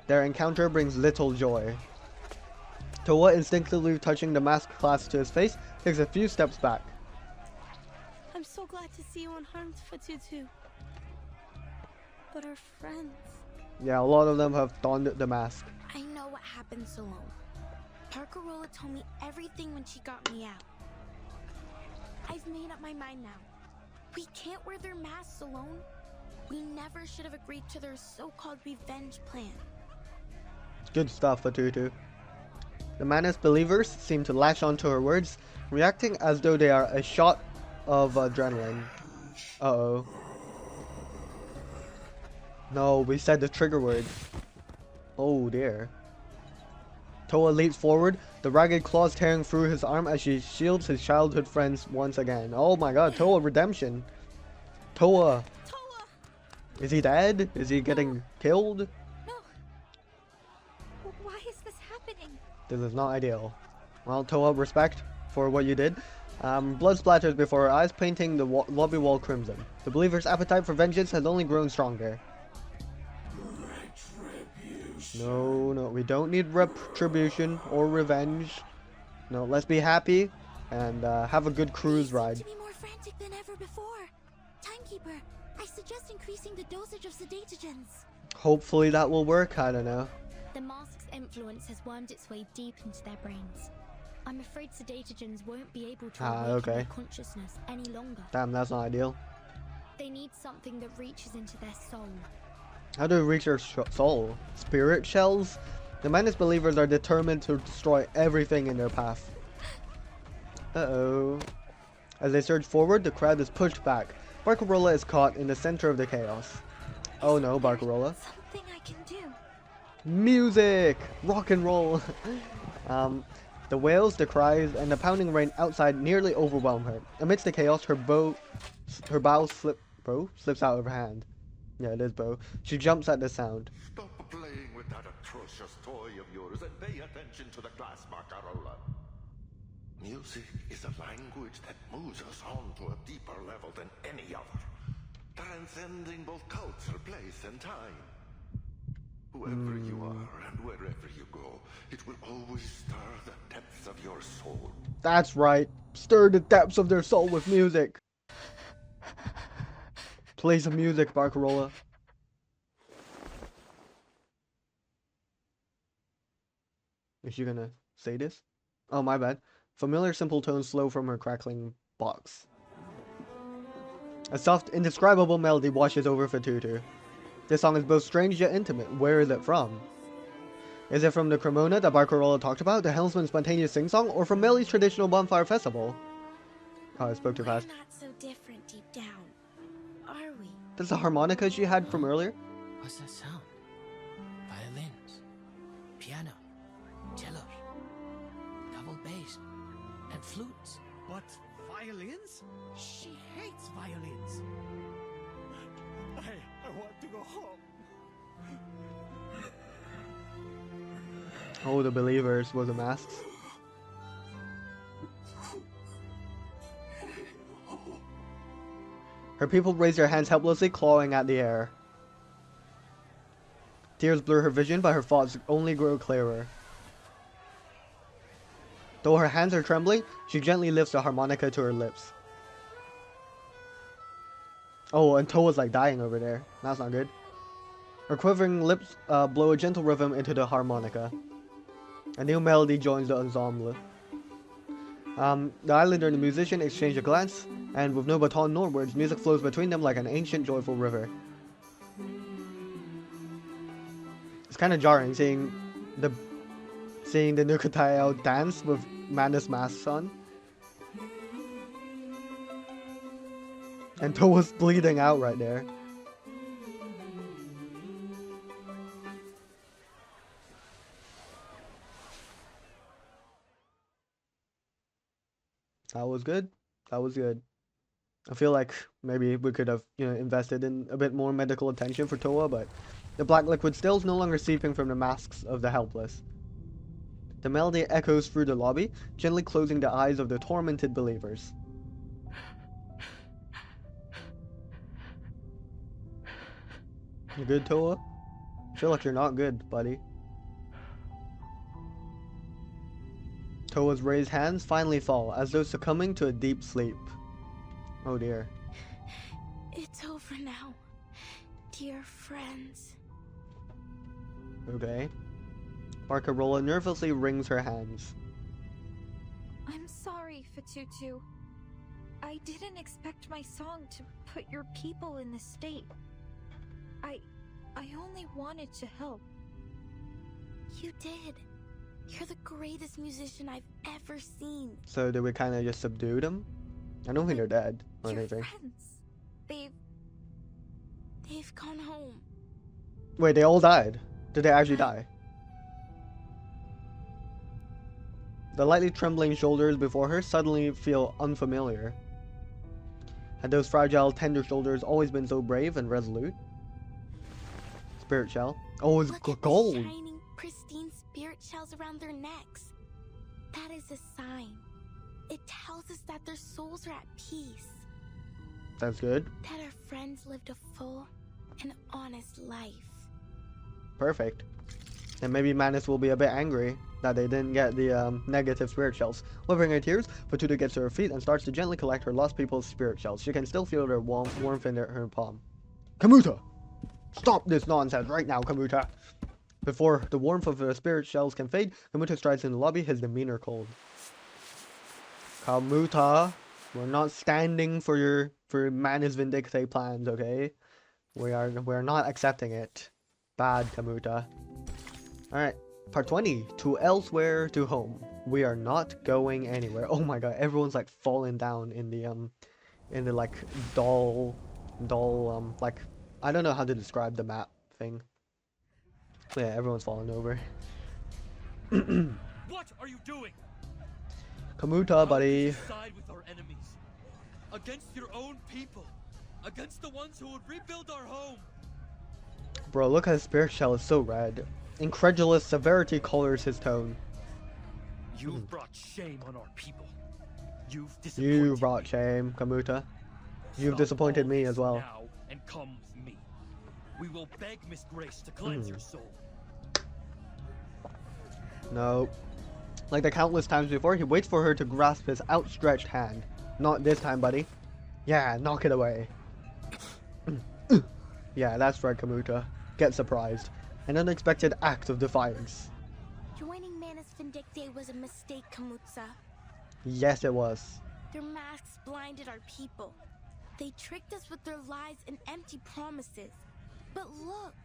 Their encounter brings little joy. Toa, instinctively touching the mask clasp to his face, takes a few steps back. I'm so glad to see you unharmed, Fatutu. But our friends... Yeah, a lot of them have donned the mask. I know what happened so long. Barcarola told me everything when she got me out. I've made up my mind now. We can't wear their masks alone. We never should have agreed to their so-called revenge plan. Good stuff, Fatutu. The Manus believers seem to latch onto her words, reacting as though they are a shot of adrenaline. Uh-oh. No, we said the trigger word. Oh dear. Toa leaps forward, the ragged claws tearing through his arm as she shields his childhood friends once again. Oh my god, Toa redemption. Toa! Is he dead? Is he getting killed? No. Why is this happening? This is not ideal. Well, Toa, respect for what you did. Blood splatters before her eyes, painting the lobby wall crimson. The believer's appetite for vengeance has only grown stronger. No, we don't need retribution or revenge. No, let's be happy and have a good cruise ride. To be more frantic than ever before. Timekeeper, I suggest increasing the dosage of sedatogens. Hopefully that will work, I don't know. The mask's influence has wormed its way deep into their brains. I'm afraid sedatogens won't be able to awaken their consciousness any longer. Damn, that's not ideal. They need something that reaches into their soul. How do we reach their soul? Spirit shells? The Manus believers are determined to destroy everything in their path. Uh-oh. As they surge forward, the crowd is pushed back. Barcarola is caught in the center of the chaos. Oh no, Barcarola. Something I can do. Music! Rock and roll! The wails, the cries, and the pounding rain outside nearly overwhelm her. Amidst the chaos, her bow slips out of her hand. Yeah, it is bow. She jumps at the sound. Stop playing with that atrocious toy of yours and pay attention to the class, Barcarola. Music is a language that moves us on to a deeper level than any other, transcending both culture, place, and time. Whoever you are and wherever you go, it will always stir the depths of your soul. That's right. Stir the depths of their soul with music. Play some music, Barcarola. Is she gonna say this? Oh, my bad. Familiar simple tones flow from her crackling box. A soft, indescribable melody washes over Fatutu. This song is both strange yet intimate. Where is it from? Is it from the Cremona that Barcarola talked about, the helmsman's spontaneous sing-song, or from Melly's traditional bonfire festival? Oh, I spoke too fast. We're not so different deep down, are we? That's the harmonica she had from earlier? What's that sound? Violins, piano, cellos, double bass, and flutes. But violins? She hates violins. I want to go home. Oh, the believers were the masks. Her people raise their hands helplessly, clawing at the air. Tears blur her vision, but her thoughts only grow clearer. Though her hands are trembling, she gently lifts the harmonica to her lips. Oh, and Toa's like dying over there. That's not good. Her quivering lips blow a gentle rhythm into the harmonica. A new melody joins the ensemble. The islander and the musician exchange a glance, and with no baton nor words, music flows between them like an ancient, joyful river. It's kind of jarring seeing the Nukatao dance with Manus masks on. And Toa's bleeding out right there. That was good. That was good. I feel like maybe we could have, invested in a bit more medical attention for Toa, but the black liquid still is no longer seeping from the masks of the helpless. The melody echoes through the lobby, gently closing the eyes of the tormented believers. You good, Toa? I feel like you're not good, buddy. Toa's raised hands finally fall, as though succumbing to a deep sleep. Oh dear. It's over now, dear friends. Okay. Barcarola nervously wrings her hands. I'm sorry, Fatutu. I didn't expect my song to put your people in this state. I only wanted to help. You did. You're the greatest musician I've ever seen. So did we kind of just subdue them? I don't think they're dead or Your anything. friends. They've gone home. Wait, they all died? Did they actually die? The lightly trembling shoulders before her suddenly feel unfamiliar. Had those fragile, tender shoulders always been so brave and resolute? Spirit shell. Oh, it's gold! Shining, pristine spirit shells around their necks. That is a sign. It tells us that their souls are at peace. That's good. That our friends lived a full and honest life. Perfect. And maybe Manus will be a bit angry that they didn't get the negative spirit shells. Wiping her tears, Fatutu gets to her feet and starts to gently collect her lost people's spirit shells. She can still feel their warmth in her palm. Kamuta! Stop this nonsense right now, Kamuta! Before the warmth of the spirit shells can fade, Kamuta strides in the lobby, his demeanor cold. Kamuta, we're not standing for Manus Vindicate plans, okay? We're not accepting it. Bad, Kamuta. Alright, part 20. To elsewhere, to home. We are not going anywhere. Oh my god, everyone's like falling down in the like doll, like, I don't know how to describe the map thing. Yeah, everyone's falling over. What are you doing? Kamuta, buddy. Side with our enemies. Against your own people. Against the ones who would rebuild our home. Bro, look at his spirit shell, is so red. Incredulous severity colors his tone. You've brought shame on our people. You've You brought shame, Kamuta. You've disappointed me as well. Now and come with me. We will beg Miss Grace to cleanse your soul. No. Like the countless times before, he waits for her to grasp his outstretched hand. Not this time, buddy. Yeah, knock it away. Yeah, that's right, Kamuta. Get surprised. An unexpected act of defiance. Joining Manus Vindicte was a mistake, Kamutsa. Yes, it was. Their masks blinded our people. They tricked us with their lies and empty promises. But look,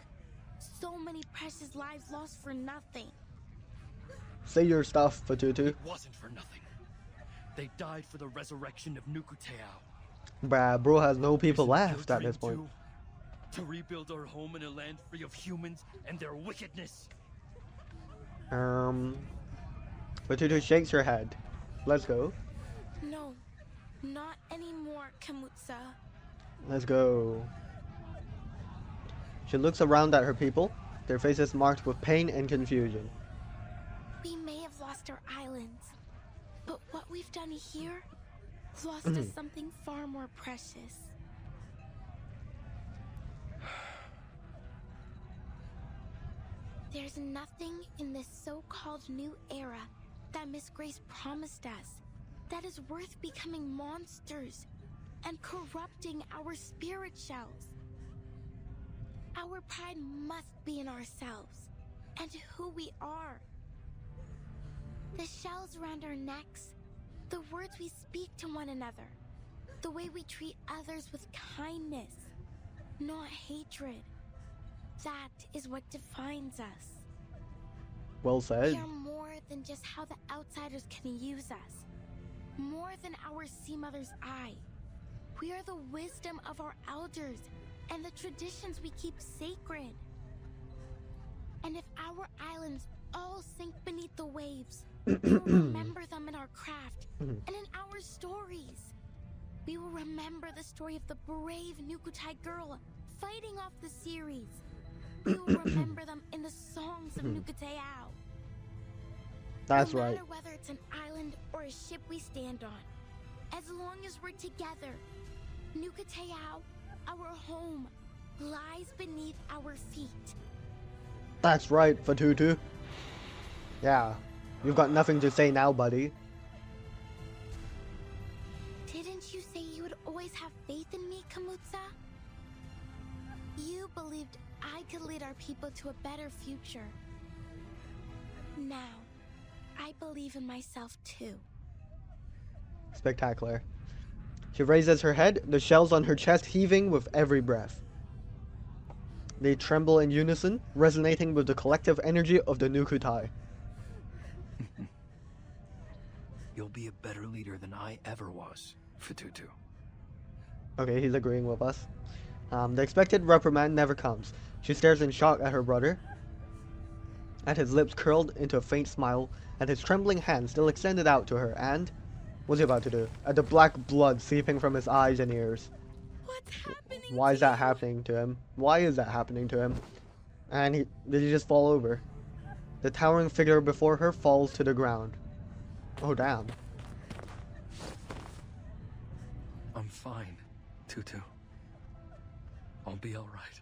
so many precious lives lost for nothing. Say your stuff, Fatutu. It wasn't for nothing. They died for the resurrection of Nukuteao. Bruh, bro has no people left at this point. To rebuild our home in a land free of humans and their wickedness. Fatutu shakes her head. Let's go. No, not anymore, Kamutsa. Let's go. She looks around at her people, their faces marked with pain and confusion. We may have lost our islands, but what we've done here lost us something far more precious. There's nothing in this so-called new era that Miss Grace promised us that is worth becoming monsters and corrupting our spirit shells. Our pride must be in ourselves and who we are. The shells around our necks, the words we speak to one another, the way we treat others with kindness, not hatred. That is what defines us. Well said. We are more than just how the outsiders can use us. More than our sea mother's eye. We are the wisdom of our elders and the traditions we keep sacred. And if our islands all sink beneath the waves, we will remember them in our craft and in our stories. We will remember the story of the brave Nukutai girl fighting off the series. We will remember them in the songs of Nukuteao. That's no right. matter whether it's an island or a ship we stand on, as long as we're together, Nukuteao, our home, lies beneath our feet. That's right, Fatutu. Yeah. You've got nothing to say now, buddy. Didn't you say you would always have faith in me, Kamutsa? You believed I could lead our people to a better future. Now, I believe in myself too. Spectacular. She raises her head, the shells on her chest heaving with every breath. They tremble in unison, resonating with the collective energy of the Nukutai. You'll be a better leader than I ever was, Fatutu. Okay, he's agreeing with us. The expected reprimand never comes. She stares in shock at her brother, at his lips curled into a faint smile, at his trembling hand still extended out to her, and... what's he about to do? At the black blood seeping from his eyes and ears. What's happening? Why is that happening to him? Why is that happening to him? And did he just fall over? The towering figure before her falls to the ground. Oh, damn. I'm fine, Tutu. I'll be alright.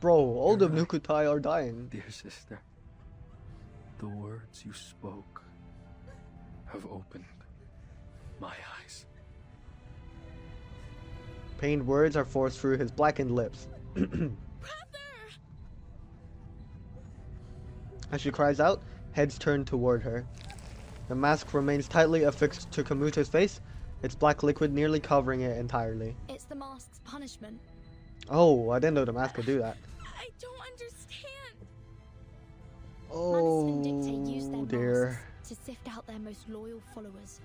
Bro, all the Nukutai are dying. Dear sister, the words you spoke have opened my eyes. Pained words are forced through his blackened lips. As she cries out, heads turn toward her. The mask remains tightly affixed to Kamuta's face, its black liquid nearly covering it entirely. It's the mask's punishment. Oh, I didn't know the mask could do that. I don't understand. Oh, Vindicte used their dear. masks to sift out their most loyal followers.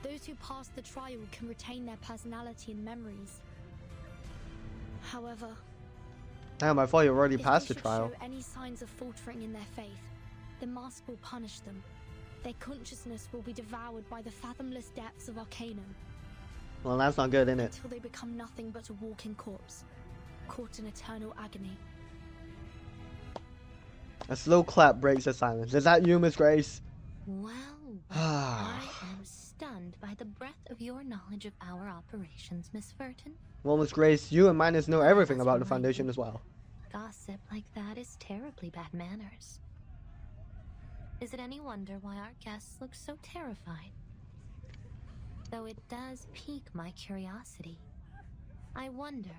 Those who pass the trial can retain their personality and memories. However, Damn, I thought you already if passed they the should trial. show any signs of faltering in their faith, the mask will punish them. Their consciousness will be devoured by the fathomless depths of Arcanum. Well, that's not good, innit? Until they become nothing but a walking corpse, caught in eternal agony. A slow clap breaks the silence. Is that you, Miss Grace? Well, I am stunned by the breadth of your knowledge of our operations, Miss Verton. Well, Miss Grace, you and Minus know everything about the Foundation as well. Gossip like that is terribly bad manners. Is it any wonder why our guests look so terrified? Though it does pique my curiosity. I wonder,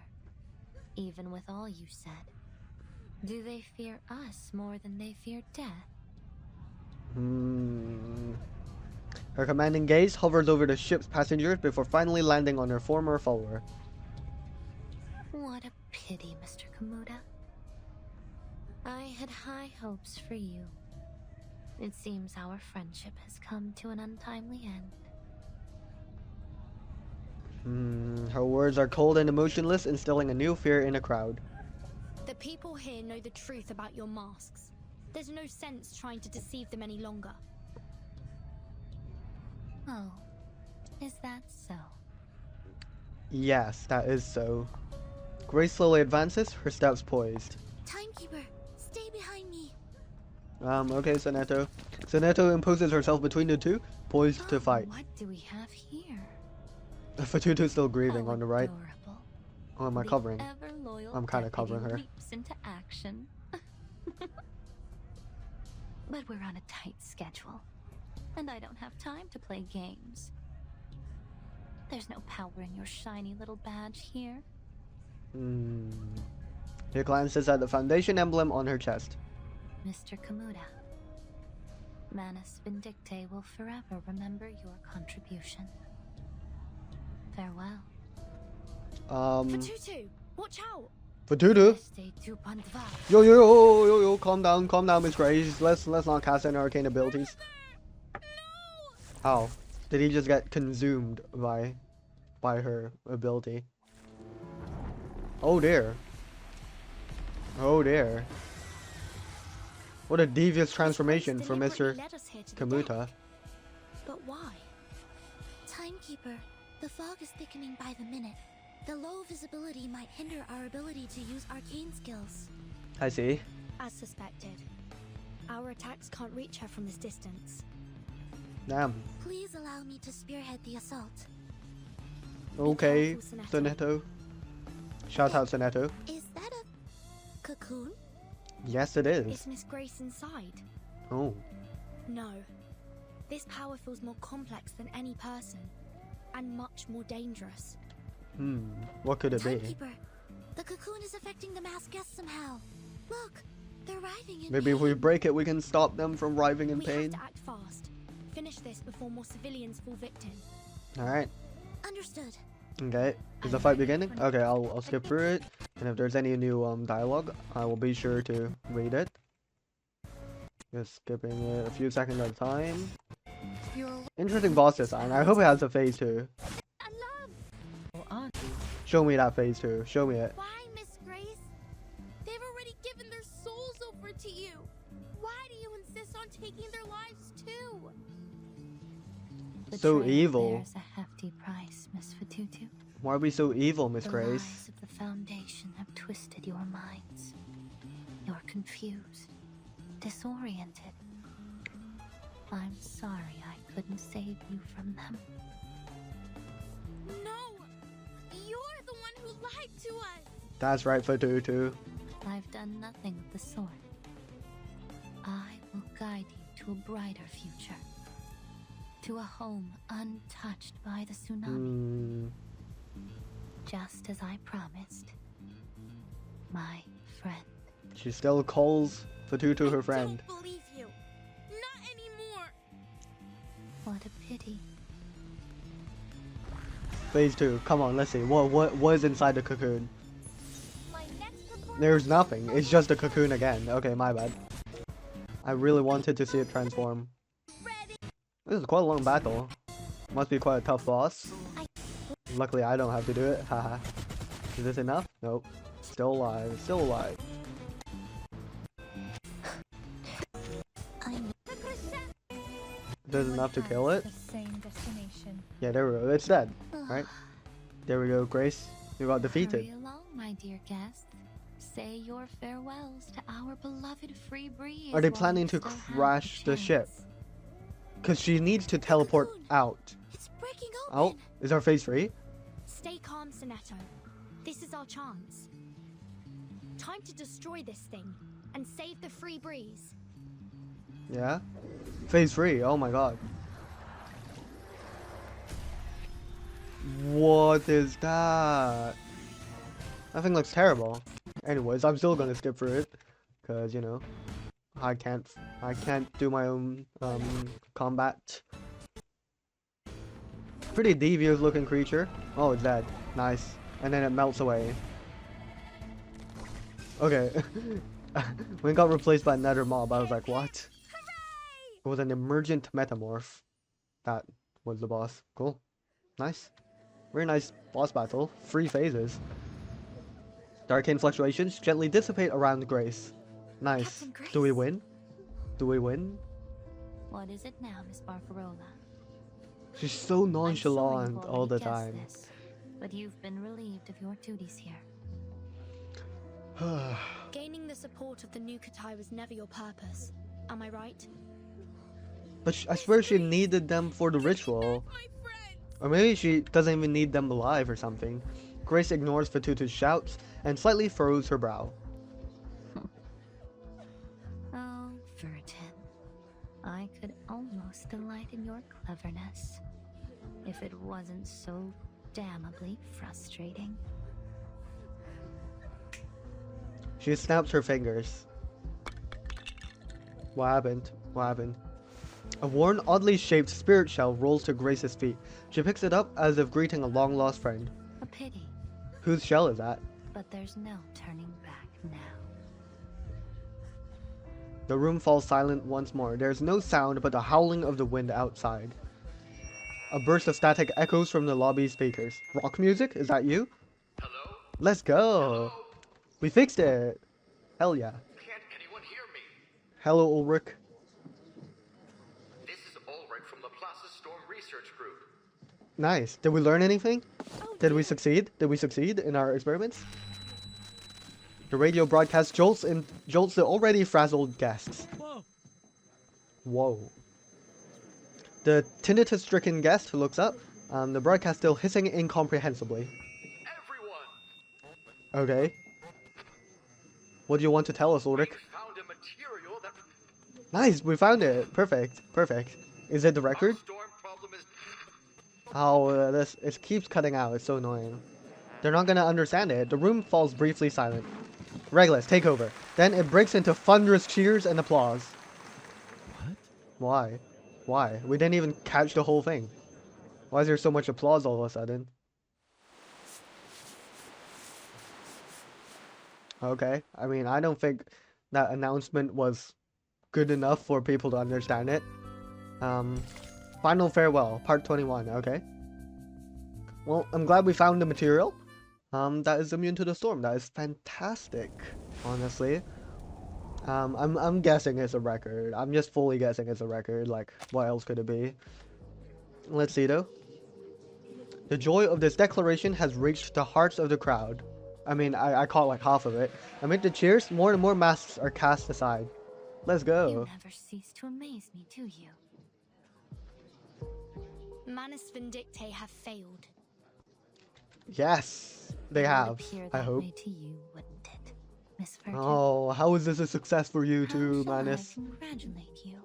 even with all you said, do they fear us more than they fear death? Her commanding gaze hovers over the ship's passengers before finally landing on her former follower. What a pity, Mr. Kamuta. I had high hopes for you. It seems our friendship has come to an untimely end. Her words are cold and emotionless, instilling a new fear in a crowd. The people here know the truth about your masks. There's no sense trying to deceive them any longer. Oh, is that so? Yes, that is so. Grace slowly advances, her steps poised. Timekeeper, stay behind me. Okay, Soneto. Soneto imposes herself between the two, poised to fight. What do we have here? Fatutu's still grieving on the right. Adorable. Oh, am I covering? Ever-loyal I'm kind of covering her. leaps into action. But we're on a tight schedule, and I don't have time to play games. There's no power in your shiny little badge here. He glances at the Foundation emblem on her chest. Mr. Kamuta, Manus Vindicte will forever remember your contribution. Farewell. Fatutu, watch out! Fatutu? Yo, calm down, Miss Grace. Let's not cast any arcane abilities. How? Did he just get consumed by her ability? Oh dear. Oh dear. What a devious transformation for Mr. Kamuta. But why? Timekeeper, the fog is thickening by the minute. The low visibility might hinder our ability to use arcane skills. I see. As suspected. Our attacks can't reach her from this distance. Damn. Please allow me to spearhead the assault. Okay, Soneto. Shout out Soneto. Is that a cocoon? Yes, it is. Is Miss Grace inside? Oh. No. This power feels more complex than any person, and much more dangerous. What could it be? Timekeeper, the cocoon is affecting the masked guests somehow. Look, they're writhing in Maybe if we break it, we can stop them from writhing in We pain. have to act fast. Finish this before more civilians fall victim. Alright. Understood. Okay. Is the fight beginning? Okay, I'll skip through it. And if there's any new dialogue, I will be sure to read it. Just skipping it a few seconds at a time. Interesting boss design. I hope it has a phase 2. Show me that phase 2. Show me it. Why, Miss Grace? They've already given their souls over to you. Why do you insist on taking their lives too? So Betrayal evil. bears a hefty price, Miss Fatutu. Why are we so evil, Miss The Grace? lies of the Foundation have twisted your minds. You're confused, disoriented. I'm sorry I couldn't save you from them. No! You're the one who lied to us! That's right, Fatutu. I've done nothing of the sort. I will guide you to a brighter future. To a home untouched by the tsunami. Just as I promised. My friend. She still calls Fatutu her friend. I don't believe you. Not anymore. What a pity. Phase 2. Come on, let's see. What is inside the cocoon? There's nothing. It's just a cocoon again. Okay, my bad. I really wanted to see it transform. This is quite a long battle. Must be quite a tough boss. Luckily, I don't have to do it. Haha. Is this enough? Nope. Still alive. Still alive. This is enough to kill it. Yeah, there we go. It's dead. Right? There we go, Grace. You got defeated. Hurry along, my dear guest. Say your farewells to our beloved Free Breeze. Are they while planning you to still have crash the chance. ship? Because she needs to teleport out. It's breaking open. Oh, is our phase 3? Stay calm, Sonetto. This is our chance. Time to destroy this thing and save the Free Breeze. Yeah? Phase 3, oh my god. What is that? That thing looks terrible. Anyways, I'm still gonna skip through it. Cause, you know, I can't do my own combat. Pretty devious looking creature. Oh, it's dead. Nice. And then it melts away. Okay. When it got replaced by another mob, I was like, what? It was an emergent metamorph. That was the boss. Cool. Nice. Very nice boss battle. 3 phases. The arcane fluctuations gently dissipate around Grace. Nice. Grace. Do we win? Do we win? What is it now, Miss Barcarola? She's so I'm sorry nonchalant you've all the already time. guessed this, but you've been relieved of your duties here. Gaining the support of the new Katai was never your purpose. Am I right? But I swear she needed them for the ritual. Or maybe she doesn't even need them alive or something. Grace ignores Fatutu's shouts and slightly furrows her brow. Oh, Vertin. I could almost delight in your cleverness. If it wasn't so damnably frustrating. She snaps her fingers. What happened? What happened? A worn, oddly shaped spirit shell rolls to Grace's feet. She picks it up as if greeting a long-lost friend. A pity, Whose shell is that? but there's no turning back now. The room falls silent once more. There's no sound but the howling of the wind outside. A burst of static echoes from the lobby speakers. Rock music? Is that you? Hello? Let's go! Hello? We fixed it! Hell yeah. Can't anyone hear me? Hello, Ulrich. This is Ulrich from the Plaza Storm Research Group. Nice. Did we learn anything? Did we succeed? Did we succeed in our experiments? The radio broadcast jolts the already frazzled guests. Whoa. Whoa. The tinnitus-stricken guest looks up. The broadcast still hissing incomprehensibly. Everyone! Okay. What do you want to tell us, Ulrich? Found a material that... Nice, we found it. Perfect, perfect. Is it the record? Oh, it keeps cutting out. It's so annoying. They're not gonna understand it. The room falls briefly silent. Regulus, take over. Then it breaks into thunderous cheers and applause. What? Why? Why? We didn't even catch the whole thing. Why is there so much applause all of a sudden? Okay. I mean, I don't think that announcement was good enough for people to understand it. Final farewell, part 21. Okay. Well, I'm glad we found the material. That is immune to the storm. That is fantastic, honestly. I'm guessing it's a record. I'm just fully guessing it's a record. Like, what else could it be? Let's see though. The joy of this declaration has reached the hearts of the crowd. I mean, I caught like half of it. Amid the cheers, more and more masks are cast aside. Let's go. You never cease to amaze me, do you? Manus Vindictae have failed. Yes, they have. Appear I that hope. way to you, wouldn't it, Miss Virgin? Oh, how is this a success for you How too, shall I Manus? congratulate you?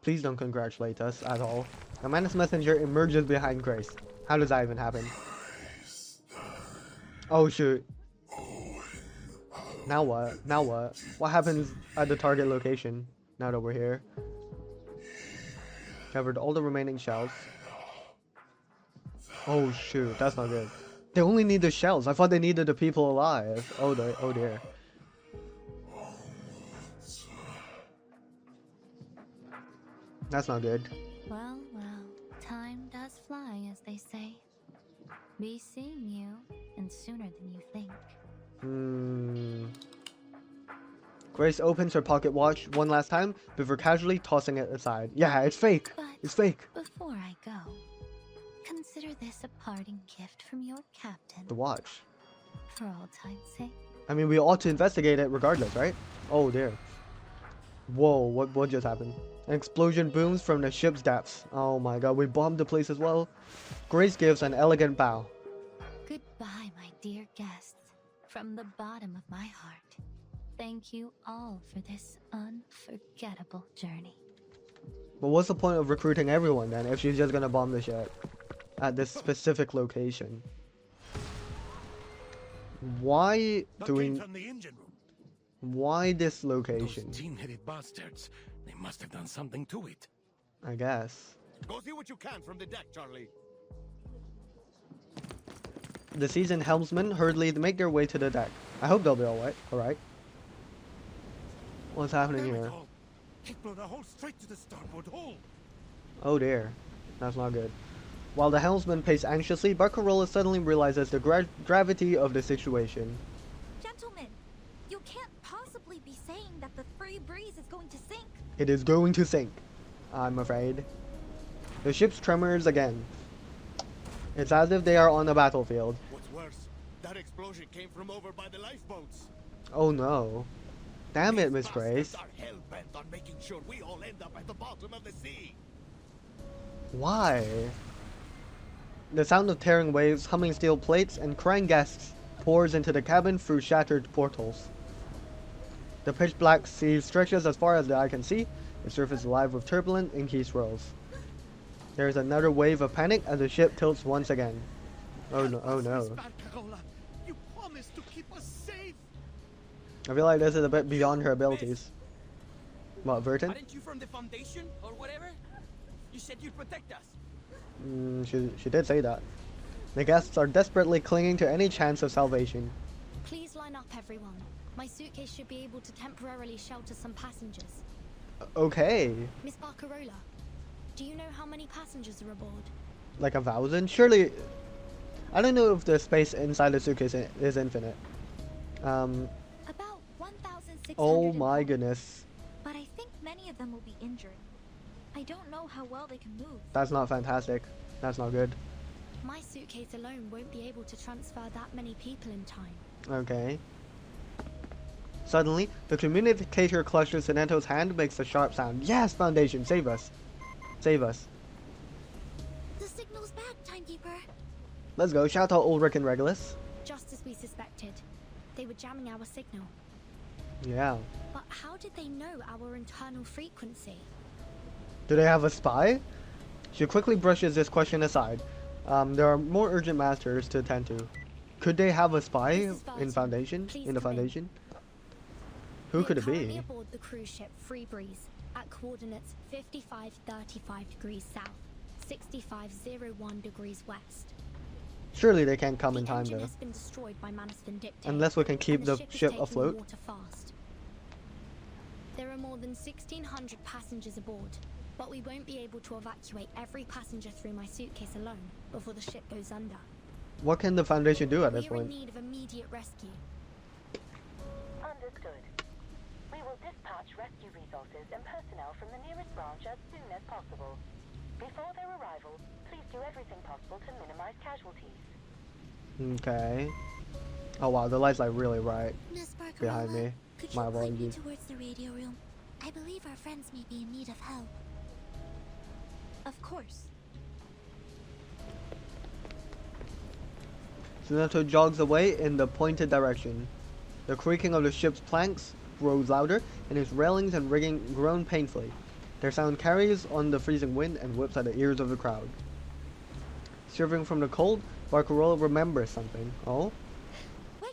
Please don't congratulate us at all. A Manus messenger emerges behind Grace. How does that even happen? Oh shoot. Now what? Now what? What happens at the target location now that we're here? Covered all the remaining shells. Oh shoot, that's not good. They only need the shells. I thought they needed the people alive. Oh dear. That's not good. Well, time does fly, as they say. Be seeing you, and sooner than you think. Grace opens her pocket watch one last time before casually tossing it aside. Yeah, it's fake. But It's fake. before I go, consider this a parting gift from your captain. The watch. For all time's sake. I mean, we ought to investigate it regardless, right? Oh dear. Whoa, what just happened? An explosion booms from the ship's depths. Oh my god, we bombed the place as well. Grace gives an elegant bow. Goodbye, my dear guests. From the bottom of my heart, thank you all for this unforgettable journey. But what's the point of recruiting everyone then if she's just gonna bomb the ship at this specific location? Why doing? Why this location? Those tin-headed bastards. They must have done something to it. I guess. Go see what you can from the deck, Charlie. The seasoned helmsmen hurriedly make their way to the deck. I hope they'll be alright. What's happening here? It blew the hole straight to the starboard hull. Oh dear. That's not good. While the helmsman pace anxiously, Barcarola suddenly realizes the gravity of the situation. Gentlemen, you can't possibly be saying that the Free Breeze is going to sink. It is going to sink, I'm afraid. The ship's tremors again. It's as if they are on a battlefield. What's worse, that explosion came from over by the lifeboats. Oh no. Damn it, Miss Grace. Are hell-bent on making sure we all end up at the bottom of the sea. Why? The sound of tearing waves, humming steel plates, and crying guests pours into the cabin through shattered portals. The pitch-black sea stretches as far as the eye can see, the surface alive with turbulent, inky swirls. There is another wave of panic as the ship tilts once again. Oh no, oh no. You promised to keep us safe. I feel like this is a bit beyond her abilities. What, Vertin? Aren't you from the Foundation or whatever? You said you'd protect us. She did say that. The guests are desperately clinging to any chance of salvation. Please line up, everyone. My suitcase should be able to temporarily shelter some passengers. Okay. Miss Barcarola, do you know how many passengers are aboard? Like 1,000? Surely... I don't know if the space inside the suitcase is infinite. About 1,600. Oh my goodness. But I think many of them will be injured. I don't know how well they can move. That's not fantastic. That's not good. My suitcase alone won't be able to transfer that many people in time. Okay. Suddenly, the communicator clutches Sinento's hand makes a sharp sound. Yes, Foundation, save us. Save us. The signal's back, Timekeeper. Let's go. Shout out Ulrich and Regulus. Just as we suspected. They were jamming our signal. Yeah. But how did they know our internal frequency? Do they have a spy? She quickly brushes this question aside. There are more urgent masters to attend to. Could they have a spy in Foundation? In the Foundation? Who could it be? Currently aboard the cruise ship Free Breeze at coordinates 5535 degrees south, 6501 degrees west. Surely they can't come in The time engine though. has been destroyed by Manus Vindicta, Unless we can keep and the ship is ship taking afloat. water fast. There are more than 1,600 passengers aboard, but we won't be able to evacuate every passenger through my suitcase alone before the ship goes under. What can the Foundation do at this We are in point? need of immediate rescue. Understood. We will dispatch rescue resources and personnel from the nearest branch as soon as possible. Before their arrival, please do everything possible to minimize casualties. Okay. Oh wow, the light's like really bright Miss Barcarola, behind me. could My you point me apologies. towards the radio room? I believe our friends may be in need of help. Of course. Tsunato jogs away in the pointed direction. The creaking of the ship's planks grows louder, and its railings and rigging groan painfully. Their sound carries on the freezing wind and whips at the ears of the crowd. Shivering from the cold, Barcarola remembers something. Oh? Wait!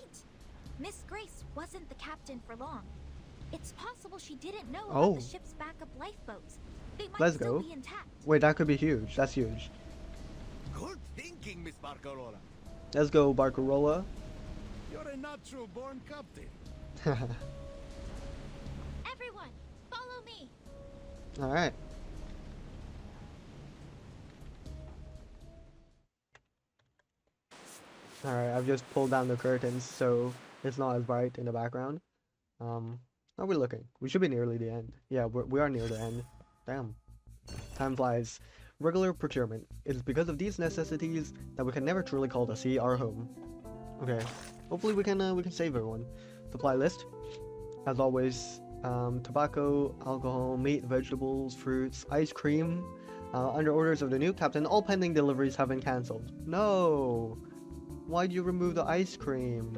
Miss Grace wasn't the captain for long. It's possible she didn't know Oh. about the ship's backup lifeboats. They might Let's still go. be intact. Wait, that could be huge. That's huge. Good thinking, Miss Barcarola. Let's go, Barcarola. You're a natural born captain. Everyone, follow me! Alright. Alright, I've just pulled down the curtains so it's not as bright in the background. How are we looking? We should be nearly the end. Yeah, we are near the end. Damn. Time flies. Regular procurement. It is because of these necessities that we can never truly call the sea our home. Okay. Hopefully we can save everyone. Supply list. As always, tobacco, alcohol, meat, vegetables, fruits, ice cream. Under orders of the new captain, all pending deliveries have been cancelled. No! Why'd you remove the ice cream?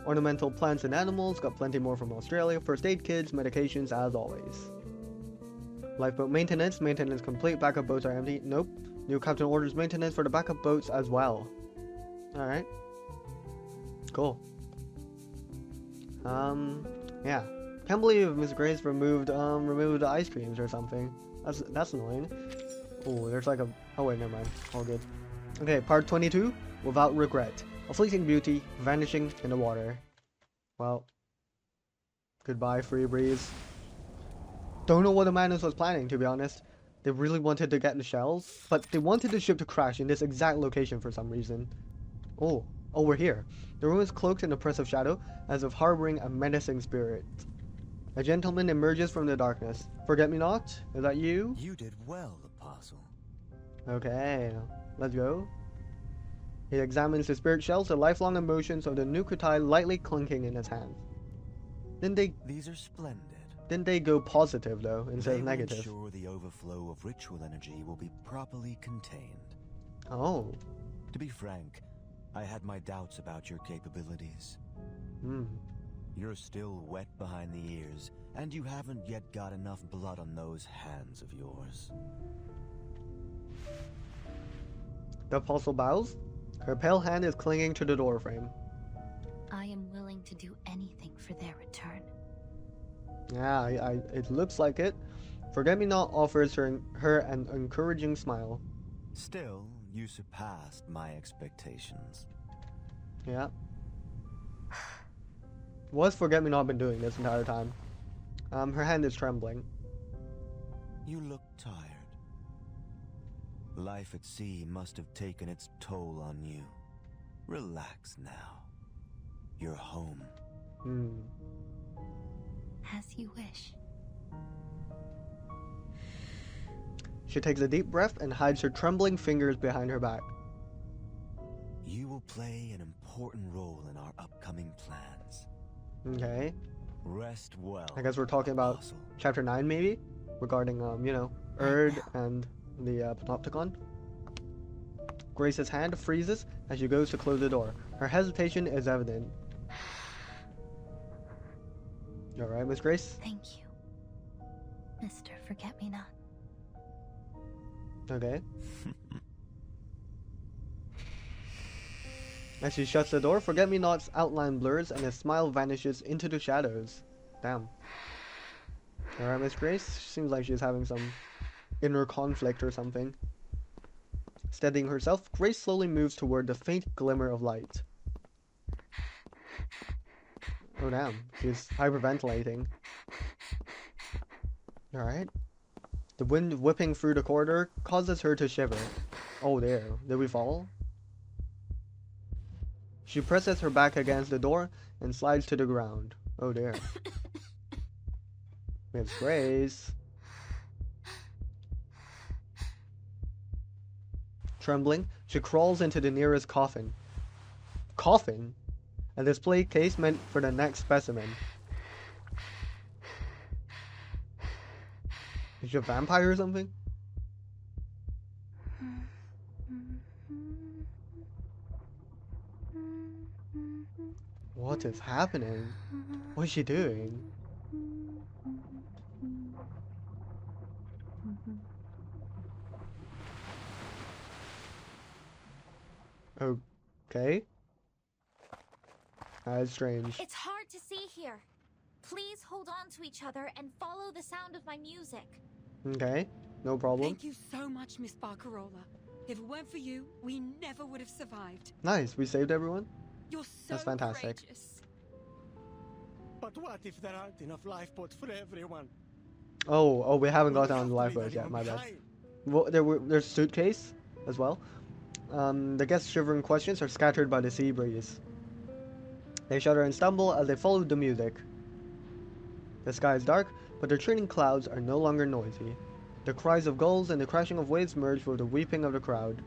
Ornamental plants and animals, got plenty more from Australia. First aid kits, medications as always. Lifeboat maintenance, maintenance complete, backup boats are empty. Nope. New captain orders maintenance for the backup boats as well. Alright. Cool. Yeah. Can't believe Miss Grace removed the ice creams or something. That's annoying. Oh, there's like a... Oh wait, never mind. All good. Okay, part 22. Without regret. A fleeting beauty, vanishing in the water. Well. Goodbye, Free Breeze. Don't know what the Manus was planning, to be honest. They really wanted to get the shells, but they wanted the ship to crash in this exact location for some reason. Oh, we're here. The room is cloaked in oppressive shadow, as if harboring a menacing spirit. A gentleman emerges from the darkness. Forget-me-not? Is that you? You did well, Apostle. Okay, let's go. He examines the spirit shells, the lifelong emotions of the Nukutai lightly clinking in his hand. These are splendid. Then they go positive though, instead of negative. Ensure the overflow of ritual energy will be properly contained. Oh. To be frank, I had my doubts about your capabilities. Hmm. You're still wet behind the ears, and you haven't yet got enough blood on those hands of yours. The apostle bows. Her pale hand is clinging to the doorframe. I am willing to do anything for their return. Yeah, it looks like it. Forget-me-not offers her an encouraging smile. Still, you surpassed my expectations. Yeah. What's Forget-me-not been doing this entire time? Her hand is trembling. You look tired. Life at sea must have taken its toll on you. Relax now. You're home. As you wish. She takes a deep breath and hides her trembling fingers behind her back. You will play an important role in our upcoming plans. Okay. Rest well. I guess we're talking about chapter 9 maybe? Regarding, you know, Erd and the Panopticon. Grace's hand freezes as she goes to close the door. Her hesitation is evident. Alright, Miss Grace? Thank you, Mr. Forget-Me-Not. Okay. As she shuts the door, Forget-Me-Not's outline blurs and his smile vanishes into the shadows. Damn. Alright, Miss Grace. Seems like she's having some inner conflict or something. Steadying herself, Grace slowly moves toward the faint glimmer of light. Oh damn, she's hyperventilating. Alright. The wind whipping through the corridor causes her to shiver. Oh there, did we fall? She presses her back against the door and slides to the ground. Oh dear. Miss Grace. Trembling, she crawls into the nearest coffin. Coffin? A display case meant for the next specimen. Is she a vampire or something? What is happening? What is she doing? Okay. That's strange. It's hard to see here. Please hold on to each other and follow the sound of my music. Okay, no problem. Thank you so much, Miss Barcarola. If it weren't for you, we never would have survived. Nice, we saved everyone? You're so That's fantastic. courageous. But what if there aren't enough lifeboats for everyone? Oh, we haven't got on the lifeboats yet, my bad. Well, there's a suitcase as well. The guests' shivering questions are scattered by the sea breeze. They shudder and stumble as they follow the music. The sky is dark, but the retreating clouds are no longer noisy. The cries of gulls and the crashing of waves merge with the weeping of the crowd.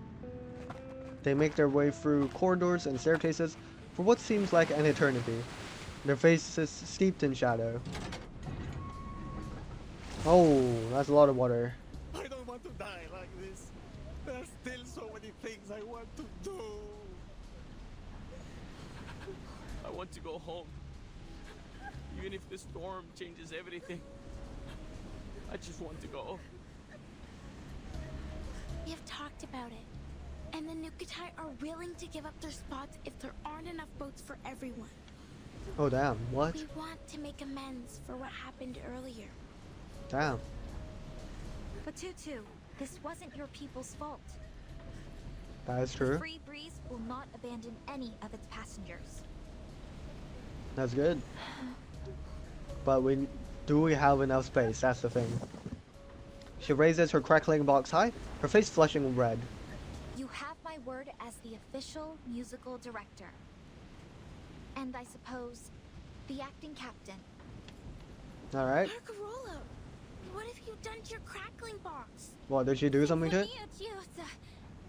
They make their way through corridors and staircases for what seems like an eternity, their faces steeped in shadow. Oh, that's a lot of water. I don't want to die like this. There are still so many things I want to do. I want to go home. Even if the storm changes everything. I just want to go. We have talked about it, and the Nukatai are willing to give up their spots if there aren't enough boats for everyone. Oh damn, what? We want to make amends for what happened earlier. Damn. But Tutu, this wasn't your people's fault. That is The true. Free Breeze will not abandon any of its passengers. That's good. But do we have enough space? That's the thing. She raises her crackling box high, her face flushing red. You have my word as the official musical director. And I suppose, the acting captain. Alright. Barcarola, what have you done to your crackling box? What, did she do something to it?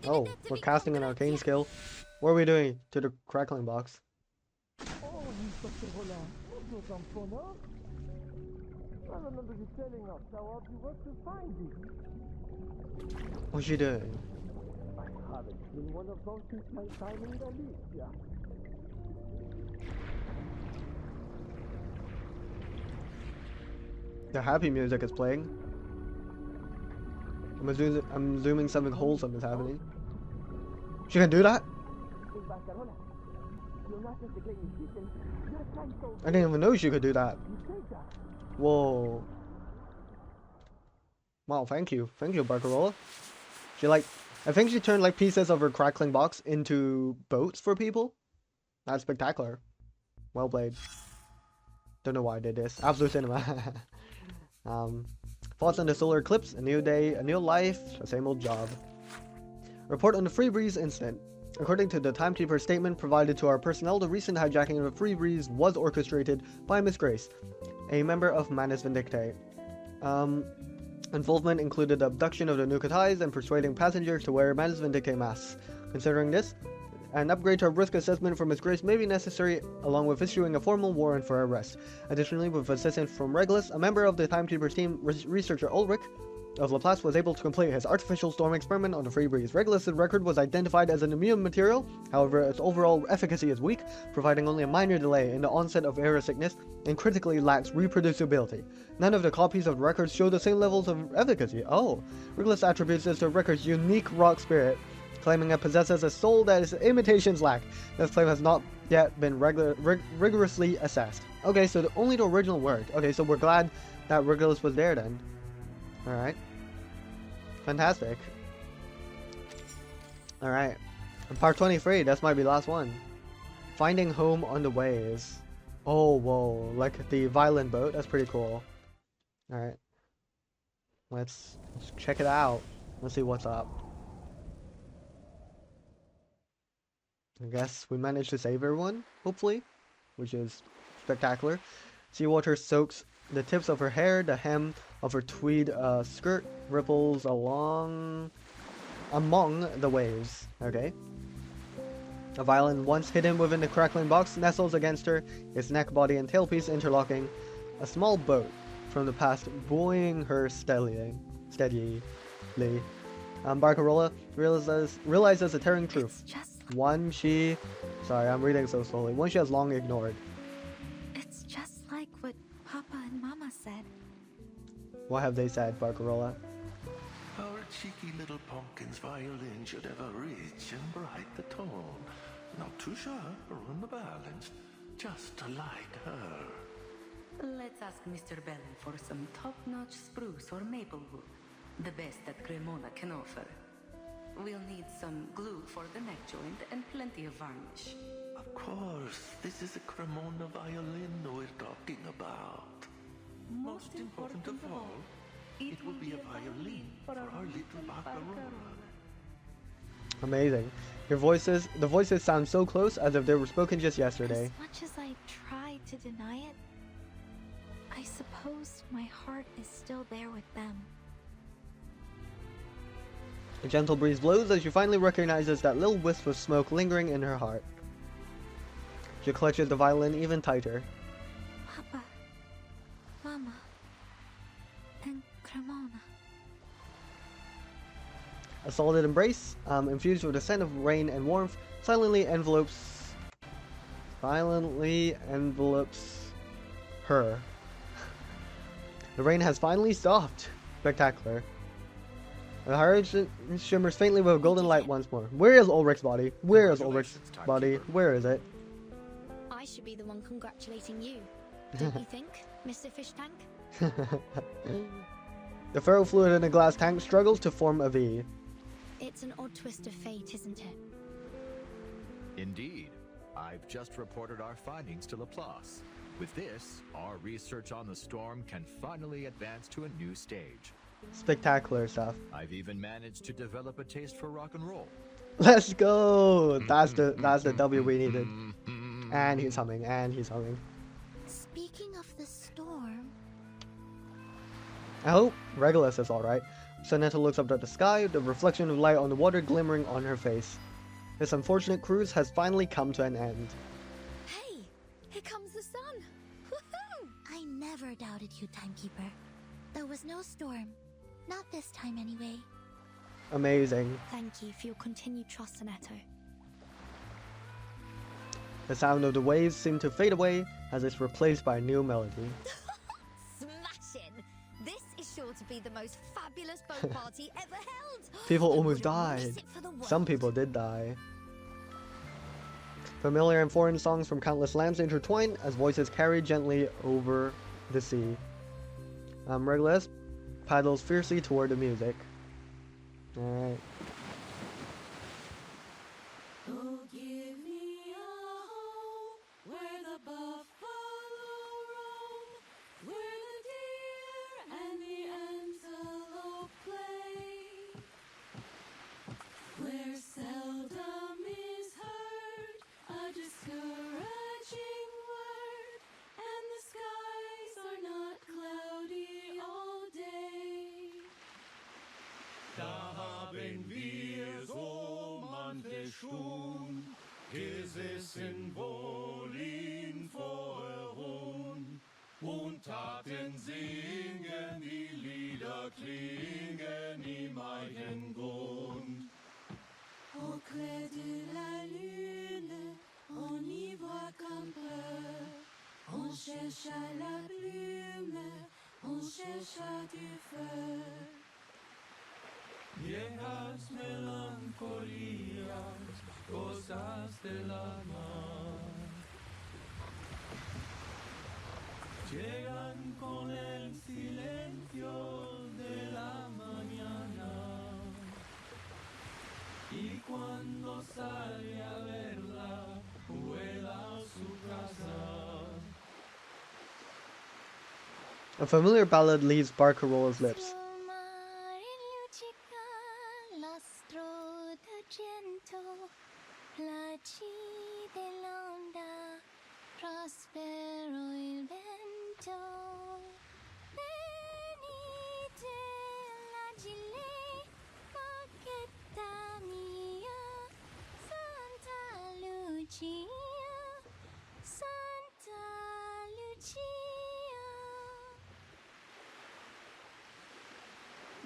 Oh, we're casting an arcane skill. What are we doing to the crackling box? I remember you telling us how hard you worked to find it. What's she doing? I haven't seen one of those since my time in Galicia. The happy music is playing. I'm assuming something wholesome is happening. She can do that? I didn't even know she could do that. Whoa. Wow, thank you. Thank you, Barcarola. She I think she turned pieces of her crackling box into boats for people. That's spectacular. Well played. Don't know why I did this. Absolute cinema. Thoughts on the solar eclipse, a new day, a new life, the same old job. Report on the Free Breeze incident. According to the Timekeeper statement provided to our personnel, the recent hijacking of the Free Breeze was orchestrated by Miss Grace, a member of Manus Vindictae. Involvement included the abduction of the Nukatais and persuading passengers to wear Manus Vindictae masks. Considering this, an upgrade to our risk assessment for Miss Grace may be necessary, along with issuing a formal warrant for her arrest. Additionally, with assistance from Regulus, a member of the Timekeeper's team, researcher Ulrich, of Laplace was able to complete his artificial storm experiment on the free breeze. Regulus' record was identified as an immune material, however its overall efficacy is weak, providing only a minor delay in the onset of air sickness and critically lacks reproducibility. None of the copies of the records show the same levels of efficacy. Oh, Regulus attributes this to the record's unique rock spirit, claiming it possesses a soul that its imitations lack. This claim has not yet been rigorously assessed. Okay, so only the original worked. Okay, so we're glad that Regulus was there then. Alright. Fantastic. Alright. Part 23, this might be the last one. Finding home on the waves. Oh, whoa. Like the violin boat. That's pretty cool. Alright. Let's check it out. Let's see what's up. I guess we managed to save everyone, hopefully. Which is spectacular. Seawater soaks the tips of her hair, the hem of her tweed skirt ripples among the waves. Okay. A violin once hidden within the crackling box nestles against her, its neck, body, and tailpiece interlocking. A small boat from the past buoying her steadily. Barcarola realizes a tearing truth. One she has long ignored. It's just like what Papa and Mama said. What have they said, Barcarola? Our cheeky little pumpkin's violin should have a rich and bright the tone. Not too sharp or unbalanced, just like her. Let's ask Mr. Bellin for some top-notch spruce or maple wood. The best that Cremona can offer. We'll need some glue for the neck joint and plenty of varnish. Of course, this is a Cremona violin we're talking about. Most important of all, it will be a violin for our little Barcarola. Amazing. The voices sound so close as if they were spoken just yesterday. As much as I try to deny it, I suppose my heart is still there with them. A gentle breeze blows as she finally recognizes that little wisp of smoke lingering in her heart. She clutches the violin even tighter. Papa, Mama, and Cremona. A solid embrace, infused with a scent of rain and warmth, silently envelopes her. The rain has finally stopped. Spectacular. The heart shimmers faintly with a golden light once more. Where is Ulrich's body? Where is Ulrich's body? Where is it? I should be the one congratulating you, don't you think, Mr. Fish Tank? The ferrofluid in a glass tank struggles to form a V. It's an odd twist of fate, isn't it? Indeed. I've just reported our findings to Laplace. With this, our research on the storm can finally advance to a new stage. Spectacular stuff. I've even managed to develop a taste for rock and roll. Let's go! That's the W we needed. And he's humming, and he's humming. Speaking of the storm... I hope Regulus is alright. Sonetta looks up at the sky, the reflection of light on the water glimmering on her face. This unfortunate cruise has finally come to an end. Hey! Here comes the sun! Woohoo! I never doubted you, Timekeeper. There was no storm. Not this time, anyway. Amazing. Thank you for your continued trust, Sonetta. The sound of the waves seemed to fade away as it's replaced by a new melody. Smashing! This is sure to be the most fabulous boat party ever held! People almost died. Some people did die. Familiar and foreign songs from countless lands intertwine as voices carry gently over the sea. Regulus paddles fiercely toward the music. Alright. Oh, give me a home where the buffalo roam, where the deer and the antelope play, where seldom is heard a discouraging word, and the skies are not cloudy all day. Da haben wir so manche schon, gesessen wohl in Feuerung und taten singen die Lieder klingen. sécha du feu. Viejas melancolías, cosas del alma, llegan con el silencio de la mañana, y cuando sale a verla, vuela a su casa. A familiar ballad leaves Barcarola's lips.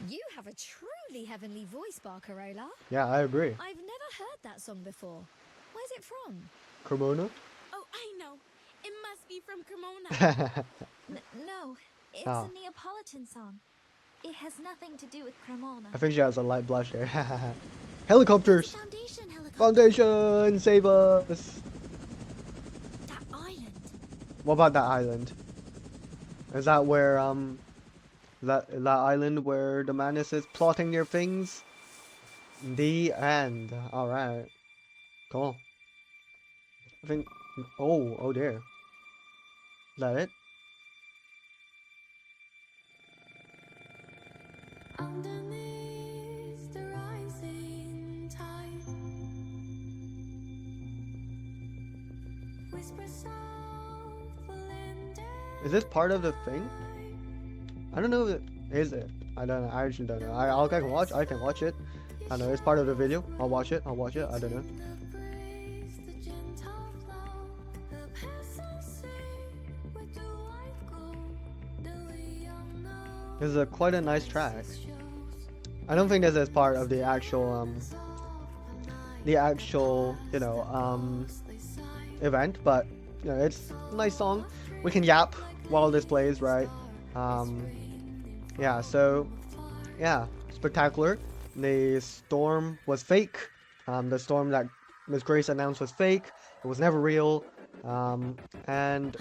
You have a truly heavenly voice, Barcarola. Yeah, I agree. I've never heard that song before. Where's it from? Cremona? Oh, I know. It must be from Cremona. No, it's Oh. a Neapolitan song. It has nothing to do with Cremona. I think she has a light blush there. Helicopters! Foundation helicopter. Foundation, save us! That island. What about that island? Is that where, that island where the Manus is plotting their things? The end. Alright. Cool. I think... Oh dear. Is that it? Underneath the rising tide, whisper soft. Is this part of the thing? I don't know if it is it. I don't know. I actually don't know. I can watch it. I know it's part of the video. I'll watch it. I don't know. This is quite a nice track. I don't think this is part of the actual you know, event, but you know, it's a nice song. We can yap while this plays, right? Yeah, so yeah, spectacular. The storm was fake. The storm that Miss Grace announced was fake. It was never real. And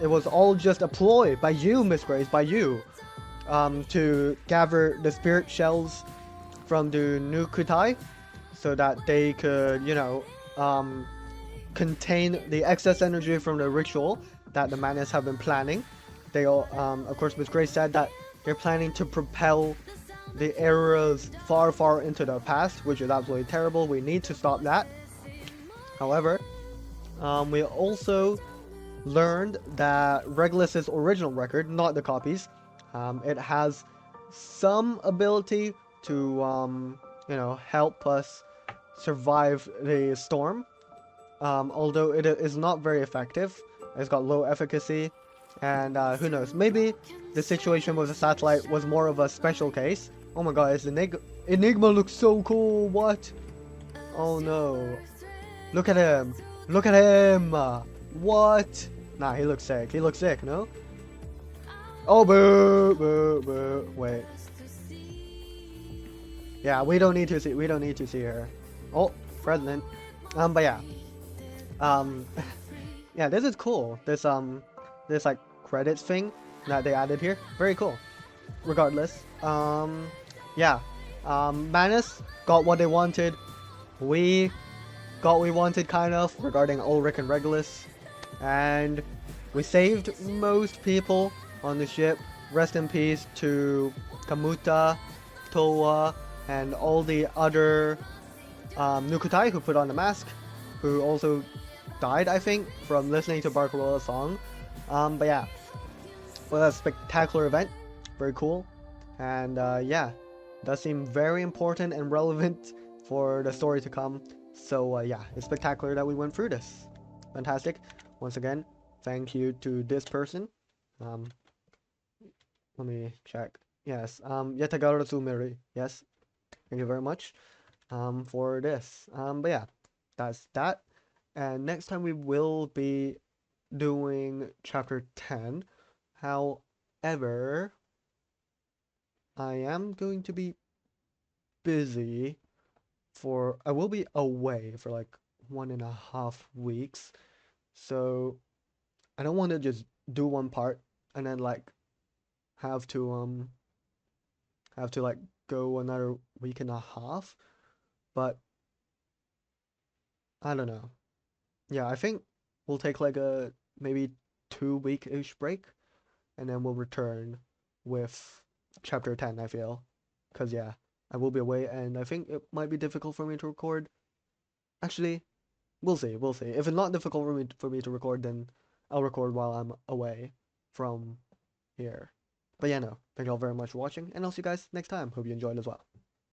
it was all just a ploy by you, Miss Grace, by you, to gather the spirit shells from the Nukutai so that they could, you know, contain the excess energy from the ritual that the Manus have been planning. They all, of course, Miss Grace said that they're planning to propel the eras far, far into the past, which is absolutely terrible. We need to stop that. However, we also learned that Regulus's original record, not the copies, it has some ability to, you know, help us survive the storm. Although it is not very effective. It's got low efficacy. And who knows, maybe the situation with the satellite was more of a special case. Oh my god, Enigma looks so cool, what? Oh no. Look at him. Look at him. What? Nah, he looks sick. He looks sick, no? Oh, boo, boo, boo. Wait. Yeah, we don't need to see her. Oh, president. But yeah. Yeah, this is cool. This like credits thing that they added here. Very cool. Regardless. Yeah. Manus got what they wanted. We got what we wanted, kind of, regarding Ulrich and Regulus. And we saved most people on the ship. Rest in peace to Kamuta, Towa, and all the other Nukutai who put on the mask, who also died, I think, from listening to Barcarola's song. But yeah, well, that's a spectacular event. Very cool. And yeah, does seem very important and relevant for the story to come. So yeah, it's spectacular that we went through this. Fantastic. Once again, thank you to this person. Let me check. Yes, Yatagara Sumiri. Yes, thank you very much for this. But yeah, that's that. And next time we will be doing chapter 10. However, I am going to be busy I will be away for like 1.5 weeks, so I don't want to just do one part and then like have to like go another week and a half, but I don't know. Yeah, I think we'll take like a maybe 2-week-ish break, and then we'll return with chapter 10, I feel. Because, yeah, I will be away, and I think it might be difficult for me to record. Actually, we'll see, we'll see. If it's not difficult for me to record, then I'll record while I'm away from here. But yeah, no, thank you all very much for watching, and I'll see you guys next time. Hope you enjoyed as well.